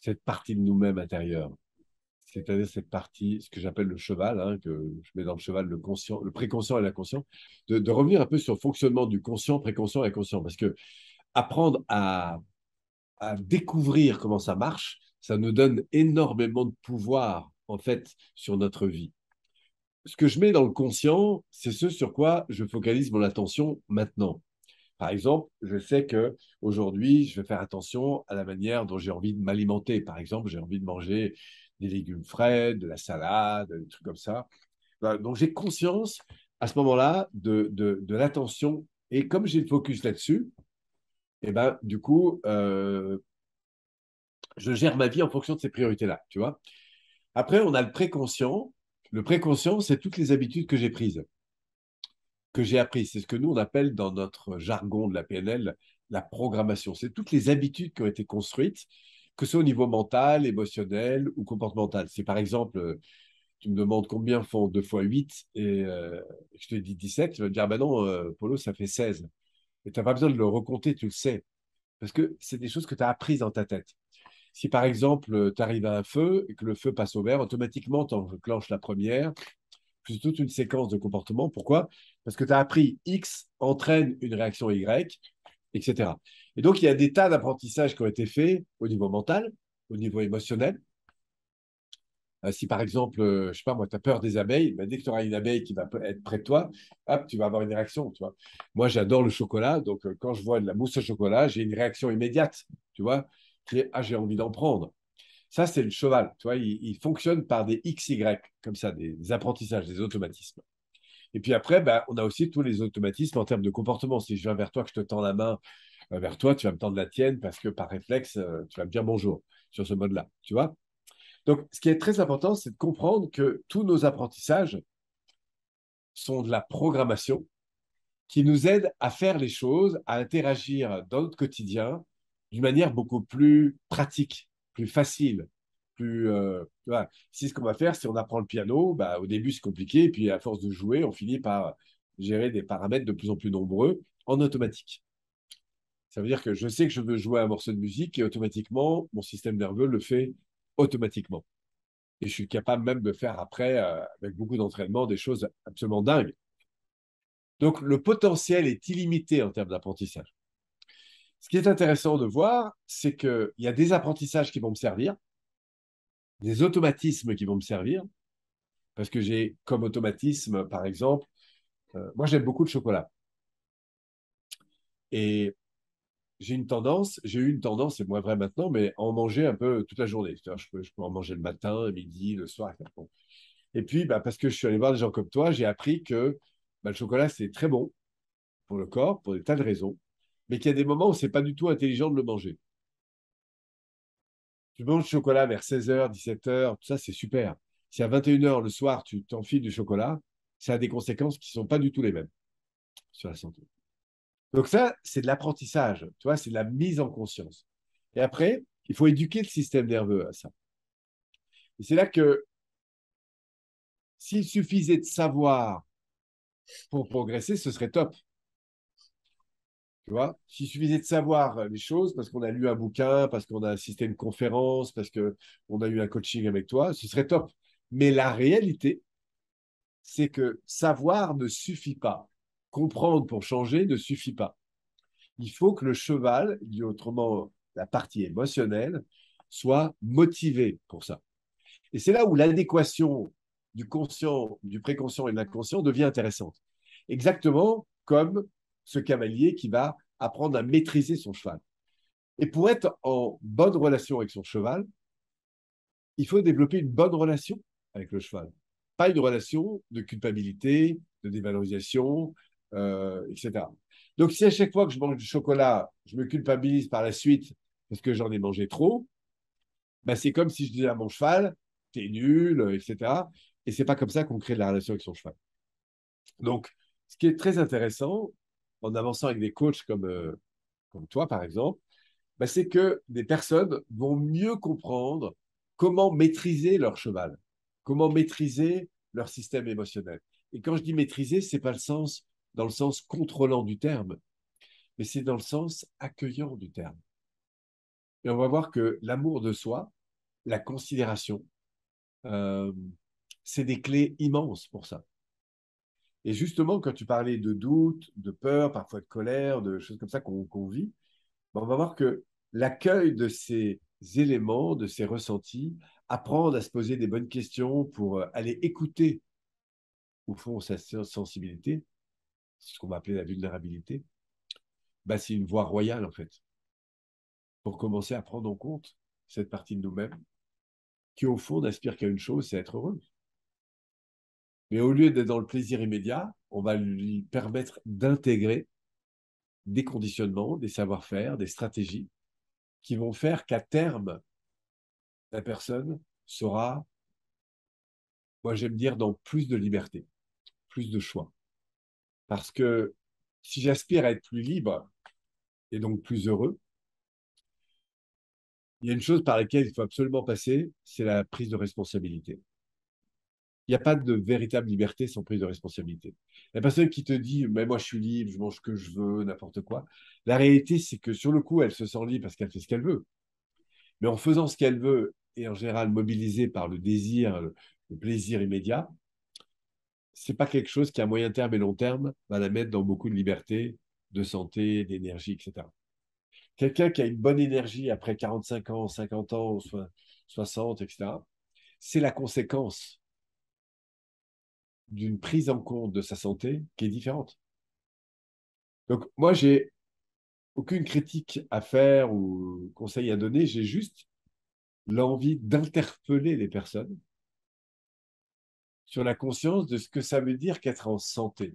cette partie de nous-mêmes intérieure. C'est-à-dire cette partie, ce que j'appelle le cheval, hein, que je mets dans le cheval le conscient, le préconscient et l'inconscient, de revenir un peu sur le fonctionnement du conscient, préconscient et inconscient. Parce que apprendre à découvrir comment ça marche, ça nous donne énormément de pouvoir, en fait, sur notre vie. Ce que je mets dans le conscient, c'est ce sur quoi je focalise mon attention maintenant. Par exemple, je sais que aujourd'hui, je vais faire attention à la manière dont j'ai envie de m'alimenter. Par exemple, j'ai envie de manger des légumes frais, de la salade, des trucs comme ça. Voilà, donc, j'ai conscience à ce moment-là de l'attention. Et comme j'ai le focus là-dessus, et ben, du coup, je gère ma vie en fonction de ces priorités-là, tu vois. Après, on a le préconscient. Le préconscient, c'est toutes les habitudes que j'ai prises, que j'ai apprises. C'est ce que nous, on appelle dans notre jargon de la PNL la programmation. C'est toutes les habitudes qui ont été construites, que ce soit au niveau mental, émotionnel ou comportemental. C'est par exemple, tu me demandes combien font 2 fois 8 et je te dis 17, tu vas me dire, ben non, Polo, ça fait 16. Et tu n'as pas besoin de le recompter, tu le sais. Parce que c'est des choses que tu as apprises dans ta tête. Si par exemple, tu arrives à un feu et que le feu passe au vert, automatiquement, tu enclenches la première, plus toute une séquence de comportements. Pourquoi? Parce que tu as appris X entraîne une réaction Y, etc. Et donc, il y a des tas d'apprentissages qui ont été faits au niveau mental, au niveau émotionnel, Si par exemple, je sais pas moi, tu as peur des abeilles, dès que tu auras une abeille qui va être près de toi, hop, tu vas avoir une réaction, tu vois. Moi, j'adore le chocolat, donc quand je vois de la mousse au chocolat, j'ai une réaction immédiate, tu vois, qui est, ah, j'ai envie d'en prendre. Ça, c'est le cheval, tu vois, il fonctionne par des XY, comme ça, des apprentissages, des automatismes. Et puis après, on a aussi tous les automatismes en termes de comportement. Si je viens vers toi, que je te tends la main vers toi, tu vas me tendre la tienne parce que par réflexe, tu vas me dire bonjour sur ce mode-là, tu vois. Donc, ce qui est très important, c'est de comprendre que tous nos apprentissages sont de la programmation qui nous aide à faire les choses, à interagir dans notre quotidien d'une manière beaucoup plus pratique, plus facile, plus. Voilà. Si ce qu'on va faire, si on apprend le piano, au début c'est compliqué, et puis à force de jouer, on finit par gérer des paramètres de plus en plus nombreux en automatique. Ça veut dire que je sais que je veux jouer un morceau de musique et automatiquement, mon système nerveux le fait automatiquement. Et je suis capable même de faire après, avec beaucoup d'entraînement, des choses absolument dingues. Donc, le potentiel est illimité en termes d'apprentissage. Ce qui est intéressant de voir, c'est qu'il y a des apprentissages qui vont me servir, des automatismes qui vont me servir, parce que j'ai comme automatisme, par exemple, moi j'aime beaucoup le chocolat. Et j'ai eu une tendance, c'est moins vrai maintenant, mais à en manger un peu toute la journée. Je peux en manger le matin, le midi, le soir. Bon. Et puis, parce que je suis allé voir des gens comme toi, j'ai appris que le chocolat, c'est très bon pour le corps, pour des tas de raisons, mais qu'il y a des moments où c'est pas du tout intelligent de le manger. Tu manges du chocolat vers 16h, 17h, tout ça, c'est super. Si à 21h le soir, tu t'enfiles du chocolat, ça a des conséquences qui ne sont pas du tout les mêmes sur la santé. Donc ça, c'est de l'apprentissage, tu vois, c'est de la mise en conscience. Et après, il faut éduquer le système nerveux à ça. Et c'est là que s'il suffisait de savoir pour progresser, ce serait top. Tu vois, s'il suffisait de savoir les choses parce qu'on a lu un bouquin, parce qu'on a assisté à une conférence, parce qu'on a eu un coaching avec toi, ce serait top. Mais la réalité, c'est que savoir ne suffit pas. Comprendre pour changer ne suffit pas. Il faut que le cheval, dit autrement la partie émotionnelle, soit motivé pour ça. Et c'est là où l'adéquation du conscient, du préconscient et de l'inconscient devient intéressante. Exactement comme ce cavalier qui va apprendre à maîtriser son cheval. Et pour être en bonne relation avec son cheval, il faut développer une bonne relation avec le cheval. Pas une relation de culpabilité, de dévalorisation, etc. Donc, si à chaque fois que je mange du chocolat, je me culpabilise par la suite parce que j'en ai mangé trop, c'est comme si je disais à mon cheval, t'es nul, etc. Et c'est pas comme ça qu'on crée de la relation avec son cheval. Donc, ce qui est très intéressant, en avançant avec des coachs comme toi, par exemple, c'est que des personnes vont mieux comprendre comment maîtriser leur cheval, comment maîtriser leur système émotionnel. Et quand je dis maîtriser, c'est pas dans le sens contrôlant du terme, mais c'est dans le sens accueillant du terme. Et on va voir que l'amour de soi, la considération, euh, c'est des clés immenses pour ça. Et justement, quand tu parlais de doute, de peur, parfois de colère, de choses comme ça qu'on vit, on va voir que l'accueil de ces éléments, de ces ressentis, apprendre à se poser des bonnes questions pour aller écouter, au fond, sa sensibilité, c'est ce qu'on va appeler la vulnérabilité, c'est une voie royale, en fait, pour commencer à prendre en compte cette partie de nous-mêmes qui, au fond, n'aspire qu'à une chose, c'est être heureuse. Mais au lieu d'être dans le plaisir immédiat, on va lui permettre d'intégrer des conditionnements, des savoir-faire, des stratégies qui vont faire qu'à terme, la personne sera, moi j'aime dire, dans plus de liberté, plus de choix. Parce que si j'aspire à être plus libre et donc plus heureux, il y a une chose par laquelle il faut absolument passer, c'est la prise de responsabilité. Il n'y a pas de véritable liberté sans prise de responsabilité. La personne qui te dit, mais moi je suis libre, je mange ce que je veux, n'importe quoi, la réalité c'est que sur le coup, elle se sent libre parce qu'elle fait ce qu'elle veut. Mais en faisant ce qu'elle veut, et en général mobilisée par le désir, le plaisir immédiat, c'est pas quelque chose qui, à moyen terme et long terme, va la mettre dans beaucoup de liberté, de santé, d'énergie, etc. Quelqu'un qui a une bonne énergie après 45 ans, 50 ans, 60, etc., c'est la conséquence d'une prise en compte de sa santé qui est différente. Donc, moi, j'ai aucune critique à faire ou conseil à donner, j'ai juste l'envie d'interpeller les personnes sur la conscience de ce que ça veut dire qu'être en santé,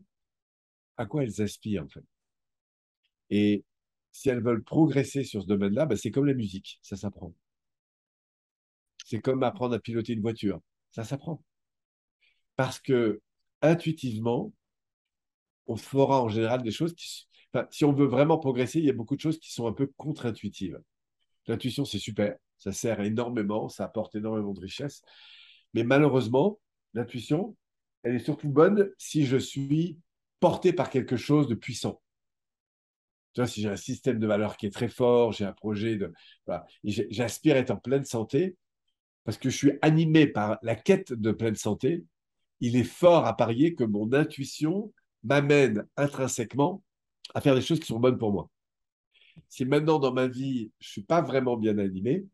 à quoi elles aspirent en fait. Et si elles veulent progresser sur ce domaine-là, ben, c'est comme la musique, ça s'apprend. C'est comme apprendre à piloter une voiture, ça s'apprend. Parce que intuitivement, on fera en général des choses qui... Enfin, si on veut vraiment progresser, il y a beaucoup de choses qui sont un peu contre-intuitives. L'intuition, c'est super, ça sert énormément, ça apporte énormément de richesse. Mais malheureusement, l'intuition, elle est surtout bonne si je suis porté par quelque chose de puissant. Tu vois, si j'ai un système de valeurs qui est très fort, j'ai un projet de... Voilà, j'aspire à être en pleine santé parce que je suis animé par la quête de pleine santé. Il est fort à parier que mon intuition m'amène intrinsèquement à faire des choses qui sont bonnes pour moi. Si maintenant dans ma vie, je ne suis pas vraiment bien animé,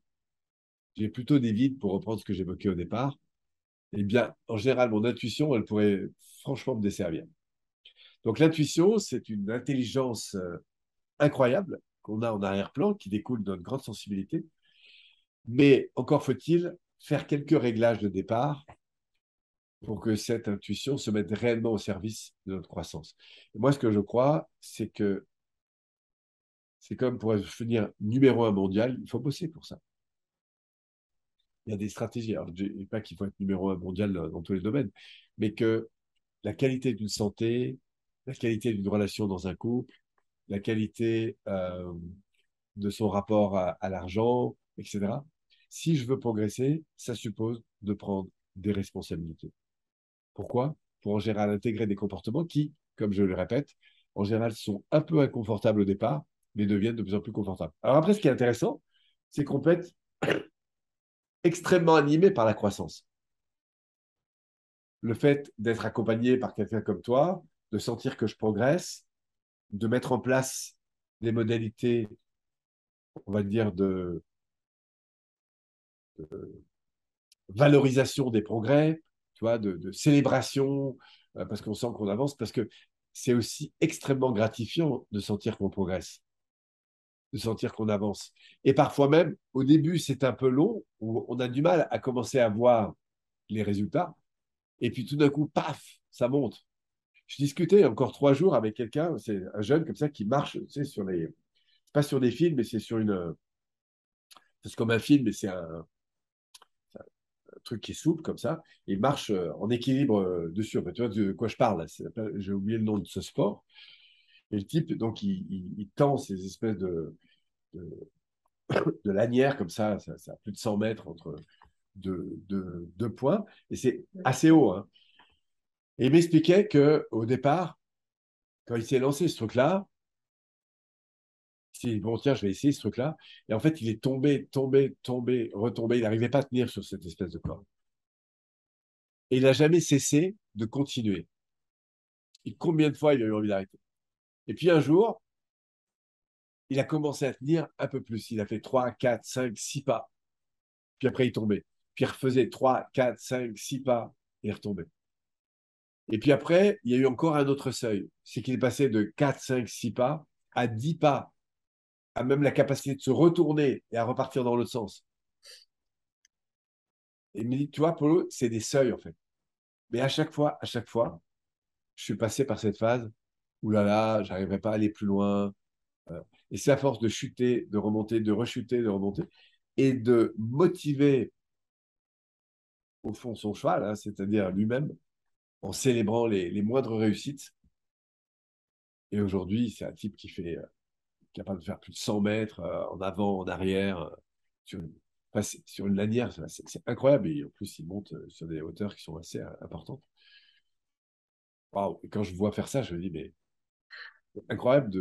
j'ai plutôt des vides pour reprendre ce que j'évoquais au départ, eh bien, en général, mon intuition, elle pourrait franchement me desservir. Donc, l'intuition, c'est une intelligence incroyable qu'on a en arrière-plan, qui découle de notre grande sensibilité. Mais encore faut-il faire quelques réglages de départ pour que cette intuition se mette réellement au service de notre croissance. Et moi, ce que je crois, c'est que c'est comme pour devenir numéro un mondial, il faut bosser pour ça. Il y a des stratégies. Alors, je ne dis pas qu'il faut être numéro un mondial dans tous les domaines, mais que la qualité d'une santé, la qualité d'une relation dans un couple, la qualité de son rapport à l'argent, etc. Si je veux progresser, ça suppose de prendre des responsabilités. Pourquoi? Pour en général intégrer des comportements qui, comme je le répète, en général sont un peu inconfortables au départ, mais deviennent de plus en plus confortables. Alors après, ce qui est intéressant, c'est qu'on peut être extrêmement animé par la croissance. Le fait d'être accompagné par quelqu'un comme toi, de sentir que je progresse, de mettre en place des modalités, on va dire, de valorisation des progrès, tu vois, de célébration, parce qu'on sent qu'on avance, parce que c'est aussi extrêmement gratifiant de sentir qu'on progresse, de sentir qu'on avance. Et parfois même, au début, c'est un peu long, où on a du mal à commencer à voir les résultats, et puis tout d'un coup, paf, ça monte. Je discutais encore 3 jours avec quelqu'un, c'est un jeune comme ça qui marche, tu sais, sur les... C'est pas sur des films, mais c'est sur une... C'est comme un film, mais c'est un truc qui est souple comme ça. Il marche en équilibre dessus. En fait, tu vois de quoi je parle. J'ai oublié le nom de ce sport. Et le type, donc, il tend ces espèces de, de lanières comme ça a plus de 100 mètres entre deux points. Et c'est assez haut. Hein. Et il m'expliquait qu'au départ, quand il s'est lancé ce truc-là, il dit, bon, tiens, je vais essayer ce truc-là. Et en fait, il est tombé, tombé, tombé, retombé. Il n'arrivait pas à tenir sur cette espèce de corps. Et il n'a jamais cessé de continuer. Et combien de fois il a eu envie d'arrêter? Et puis un jour, il a commencé à tenir un peu plus. Il a fait 3, 4, 5, 6 pas. Puis après, il tombait. Puis il refaisait 3, 4, 5, 6 pas et il retombait. Et puis après, il y a eu encore un autre seuil. C'est qu'il est passé de 4, 5, 6 pas à 10 pas, à même la capacité de se retourner et à repartir dans l'autre sens. Et il me dit, tu vois, Polo, c'est des seuils en fait. Mais à chaque fois, je suis passé par cette phase où là, j'arriverai pas à aller plus loin. Et c'est à force de chuter, de remonter, de rechuter, de remonter, et de motiver au fond son cheval, hein, c'est-à-dire lui-même, en célébrant les moindres réussites. Et aujourd'hui, c'est un type qui fait capable de faire plus de 100 mètres en avant, en arrière, sur, enfin, sur une lanière, c'est incroyable. Et en plus, il monte sur des hauteurs qui sont assez importantes. Waouh. Et quand je vois faire ça, je me dis, mais incroyable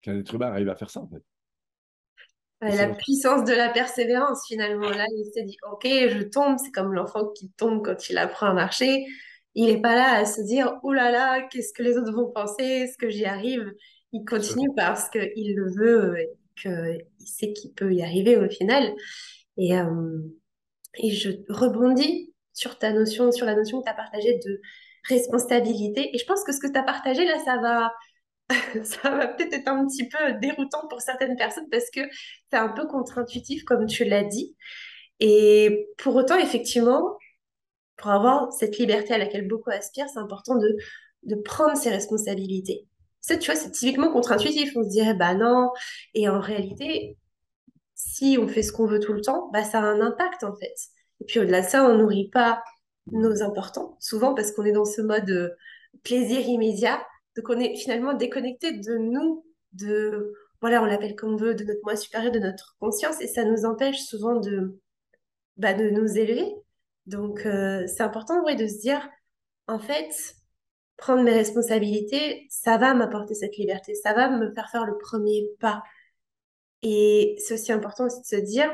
qu'un être humain arrive à faire ça, en fait. Et Ouais, c'est la notre... puissance de la persévérance, finalement. Là, il s'est dit, OK, je tombe. C'est comme l'enfant qui tombe quand il apprend à marcher. Il n'est pas là à se dire, oh là là, qu'est-ce que les autres vont penser? Est-ce que j'y arrive? Il continue Absolument. parce qu'il le veut, qu'il sait qu'il peut y arriver au final. Et, Et je rebondis sur ta notion, sur la notion que tu as partagée de responsabilité. Et je pense que ce que tu as partagé là, ça va peut-être être un petit peu déroutant pour certaines personnes parce que c'est un peu contre-intuitif, comme tu l'as dit. Et pour autant, effectivement, pour avoir cette liberté à laquelle beaucoup aspirent, c'est important de prendre ses responsabilités. Ça, tu vois, c'est typiquement contre-intuitif. On se dirait, bah non. Et en réalité, si on fait ce qu'on veut tout le temps, bah ça a un impact en fait. Et puis au-delà de ça, on nourrit pas nos importants, souvent parce qu'on est dans ce mode plaisir immédiat, donc on est finalement déconnecté de nous, de, voilà, on l'appelle comme on veut, de notre moi supérieur, de notre conscience, et ça nous empêche souvent de nous élever. Donc c'est important, ouais, de se dire, en fait, prendre mes responsabilités, ça va m'apporter cette liberté, ça va me faire faire le premier pas. Et c'est aussi important aussi de se dire,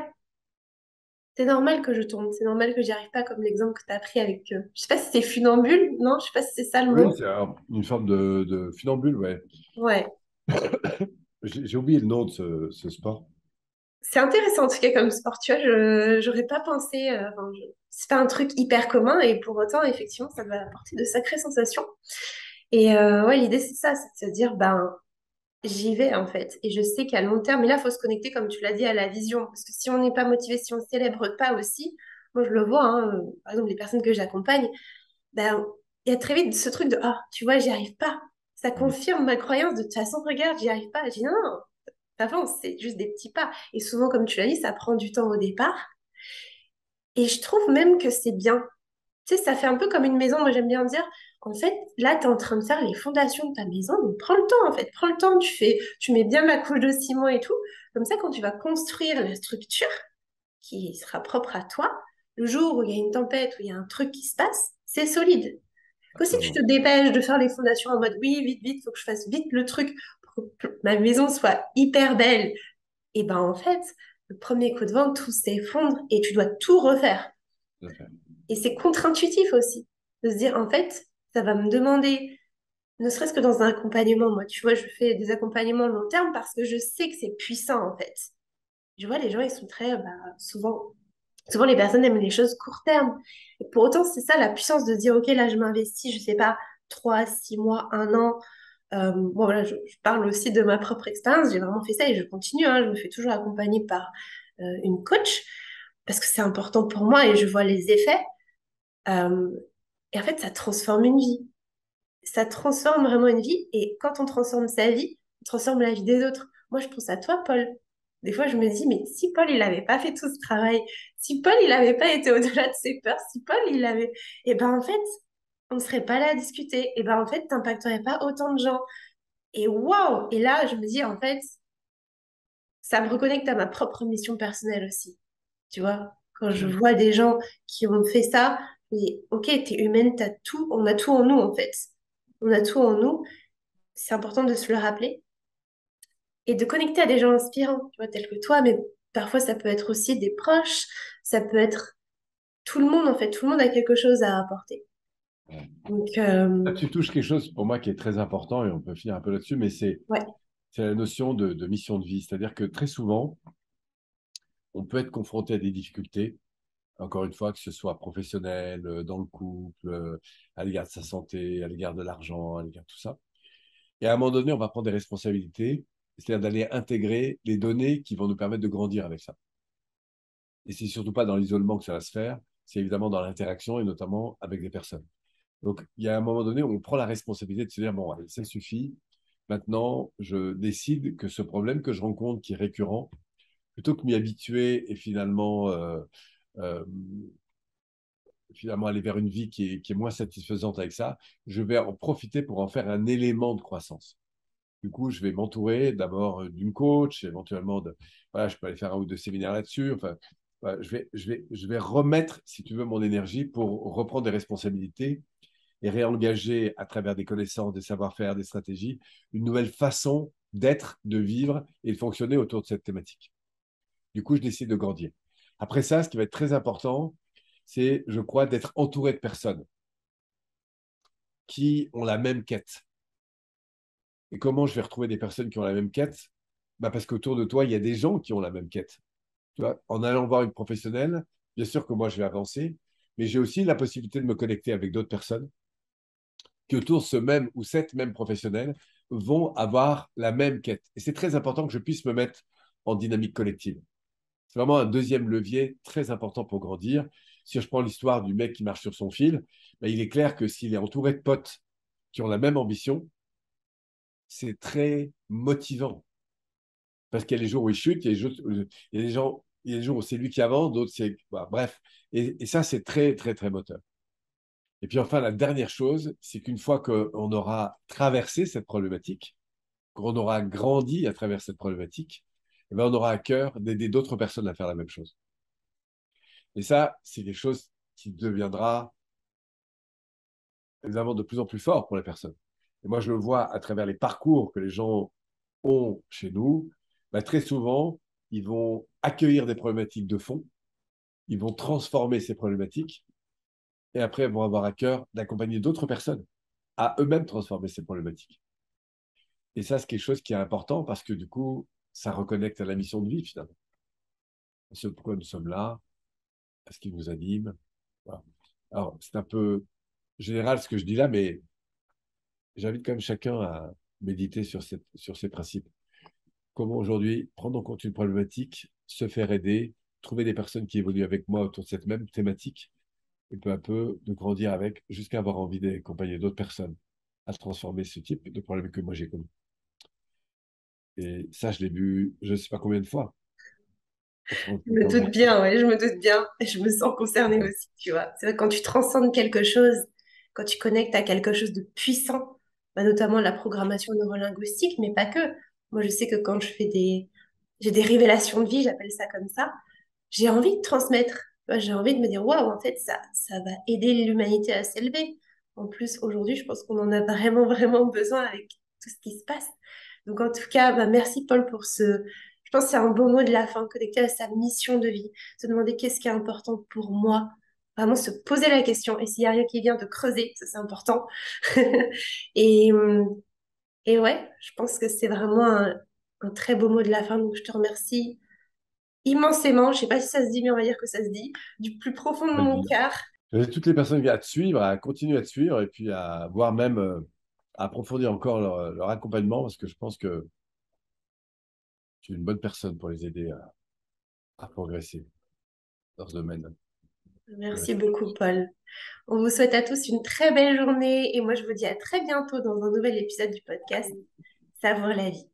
c'est normal que je tombe, c'est normal que j'y arrive pas, comme l'exemple que tu as pris avec, je sais pas si c'est funambule, non, je sais pas si c'est ça le Oui, mot. c'est une forme de funambule, ouais. Ouais, J'ai oublié le nom de ce sport. c'est intéressant en tout cas comme sport, tu vois, j'aurais pas pensé, enfin, c'est pas un truc hyper commun et pour autant, effectivement, ça va apporter de sacrées sensations. Et ouais, l'idée c'est ça, c'est de se dire, ben, j'y vais en fait. Et je sais qu'à long terme, mais là, il faut se connecter, comme tu l'as dit, à la vision. Parce que si on n'est pas motivé, si on ne célèbre pas aussi, moi je le vois, hein, par exemple, les personnes que j'accompagne, ben, il y a très vite ce truc de ah, tu vois, j'y arrive pas. Ça confirme ma croyance de toute façon, regarde, j'y arrive pas. Je dis non, non, avance, c'est juste des petits pas. Et souvent, comme tu l'as dit, ça prend du temps au départ. Et je trouve même que c'est bien. Tu sais, ça fait un peu comme une maison. Moi, j'aime bien dire, en fait, là, tu es en train de faire les fondations de ta maison. Donc, prends le temps, en fait. Prends le temps, tu mets bien la couche de ciment et tout. Comme ça, quand tu vas construire la structure qui sera propre à toi, le jour où il y a une tempête, où il y a un truc qui se passe, c'est solide. Que si tu Absolument. te dépêches de faire les fondations en mode oui, vite, vite, faut que je fasse vite le truc pour que ma maison soit hyper belle, et ben en fait, le premier coup de vent, tout s'effondre et tu dois tout refaire. Tout à fait. Et c'est contre-intuitif aussi de se dire en fait, ça va me demander, ne serait-ce que dans un accompagnement, moi, tu vois, je fais des accompagnements long terme parce que je sais que c'est puissant en fait. Je vois, les gens, ils sont très, bah, souvent les personnes aiment les choses court terme. Et pour autant, c'est ça la puissance de se dire, ok, là, je m'investis, je sais pas, 3, 6 mois, un an. Bon, voilà, je parle aussi de ma propre expérience. J'ai vraiment fait ça et je continue, hein, je me fais toujours accompagner par une coach parce que c'est important pour moi et je vois les effets. Euh, et en fait, ça transforme une vie. Ça transforme vraiment une vie. Et quand on transforme sa vie, on transforme la vie des autres. Moi, je pense à toi, Paul. Des fois, je me dis, mais si Paul, il n'avait pas fait tout ce travail, si Paul, il n'avait pas été au-delà de ses peurs, si Paul, il avait... Et ben, en fait, on ne serait pas là à discuter. Et ben, en fait, t'impacterais pas autant de gens. Et waouh! Et là, je me dis, en fait, ça me reconnecte à ma propre mission personnelle aussi. Tu vois, quand je vois des gens qui ont fait ça, je me dis, ok, t'es humaine, t'as tout, on a tout en nous, en fait. On a tout en nous. C'est important de se le rappeler et de connecter à des gens inspirants, tu vois, tels que toi, mais parfois ça peut être aussi des proches, ça peut être tout le monde, en fait. Tout le monde a quelque chose à apporter. Ouais. Donc, Là, tu touches quelque chose pour moi qui est très important et on peut finir un peu là-dessus, mais ouais, c'est la notion de mission de vie. C'est-à-dire que très souvent, on peut être confronté à des difficultés, encore une fois, que ce soit professionnel, dans le couple, à l'égard de sa santé, à l'égard de l'argent, à l'égard de tout ça. Et à un moment donné, on va prendre des responsabilités, c'est-à-dire d'aller intégrer les données qui vont nous permettre de grandir avec ça. Et c'est surtout pas dans l'isolement que ça va se faire, c'est évidemment dans l'interaction et notamment avec des personnes. Donc, il y a un moment donné où on prend la responsabilité de se dire, bon, allez, ça suffit. Maintenant, je décide que ce problème que je rencontre, qui est récurrent, plutôt que m'y habituer et euh, finalement aller vers une vie qui est moins satisfaisante avec ça, je vais en profiter pour en faire un élément de croissance. Du coup, je vais m'entourer d'abord d'une coach, éventuellement voilà, je peux aller faire un ou deux séminaires là-dessus. Enfin, voilà, je vais remettre, si tu veux, mon énergie pour reprendre des responsabilités et réengager à travers des connaissances, des savoir-faire, des stratégies, une nouvelle façon d'être, de vivre et de fonctionner autour de cette thématique. Du coup, je décide de grandir. Après ça, ce qui va être très important, c'est, je crois, d'être entouré de personnes qui ont la même quête. Et comment je vais retrouver des personnes qui ont la même quête? Bah parce qu'autour de toi, il y a des gens qui ont la même quête. Tu vois, en allant voir une professionnelle, bien sûr que moi, je vais avancer, mais j'ai aussi la possibilité de me connecter avec d'autres personnes qui, autour de ce même ou cette même professionnel, vont avoir la même quête. Et c'est très important que je puisse me mettre en dynamique collective. C'est vraiment un deuxième levier très important pour grandir. Si je prends l'histoire du mec qui marche sur son fil, ben, il est clair que s'il est entouré de potes qui ont la même ambition, c'est très motivant. Parce qu'il y a les jours où il chute, il y a des gens, il y a des jours où c'est lui qui avance, d'autres c'est. Bah, bref. Et ça, c'est très, très, très moteur. Et puis enfin, la dernière chose, c'est qu'une fois qu'on aura traversé cette problématique, qu'on aura grandi à travers cette problématique, eh ben, on aura à cœur d'aider d'autres personnes à faire la même chose. Et ça, c'est quelque chose qui deviendra évidemment de plus en plus fort pour les personnes. Et moi, je le vois à travers les parcours que les gens ont chez nous. Bah, très souvent, ils vont accueillir des problématiques de fond, ils vont transformer ces problématiques, et après, ils vont avoir à cœur d'accompagner d'autres personnes à eux-mêmes transformer ces problématiques. Et ça, c'est quelque chose qui est important parce que du coup, ça reconnecte à la mission de vie, finalement. Ce pourquoi nous sommes là, à ce qui nous anime. Voilà. Alors, c'est un peu général ce que je dis là, mais j'invite quand même chacun à méditer sur ces principes. Comment aujourd'hui prendre en compte une problématique, se faire aider, trouver des personnes qui évoluent avec moi autour de cette même thématique, et peu à peu de grandir avec, jusqu'à avoir envie d'accompagner d'autres personnes à transformer ce type de problème que moi j'ai connu. Et ça, je l'ai vu, je ne sais pas combien de fois. Je me doute bien, ouais, je me doute bien. Et je me sens concernée aussi, tu vois. C'est vrai, quand tu transcendes quelque chose, quand tu connectes à quelque chose de puissant, bah, notamment la programmation neurolinguistique, mais pas que. Moi, je sais que quand j'ai des révélations de vie, j'appelle ça comme ça, j'ai envie de transmettre. Moi, j'ai envie de me dire, waouh, en fait, ça va aider l'humanité à s'élever. En plus, aujourd'hui, je pense qu'on en a vraiment, vraiment besoin avec tout ce qui se passe. Donc, en tout cas, bah, merci Paul pour je pense que c'est un beau mot de la fin, connecté à sa mission de vie. Se demander qu'est-ce qui est important pour moi. Vraiment se poser la question. Et s'il n'y a rien qui vient de creuser, ça c'est important. Et, et ouais, je pense que c'est vraiment un très beau mot de la fin. Donc, je te remercie immensément. Je sais pas si ça se dit, mais on va dire que ça se dit, du plus profond de À le mon dire. cœur. J'invite toutes les personnes à te suivre, à continuer à te suivre, et puis à voir même à approfondir encore leur accompagnement, parce que je pense que tu es une bonne personne pour les aider à progresser dans ce domaine. Merci Merci. beaucoup, Paul. On vous souhaite à tous une très belle journée et moi je vous dis à très bientôt dans un nouvel épisode du podcast Savoir la vie.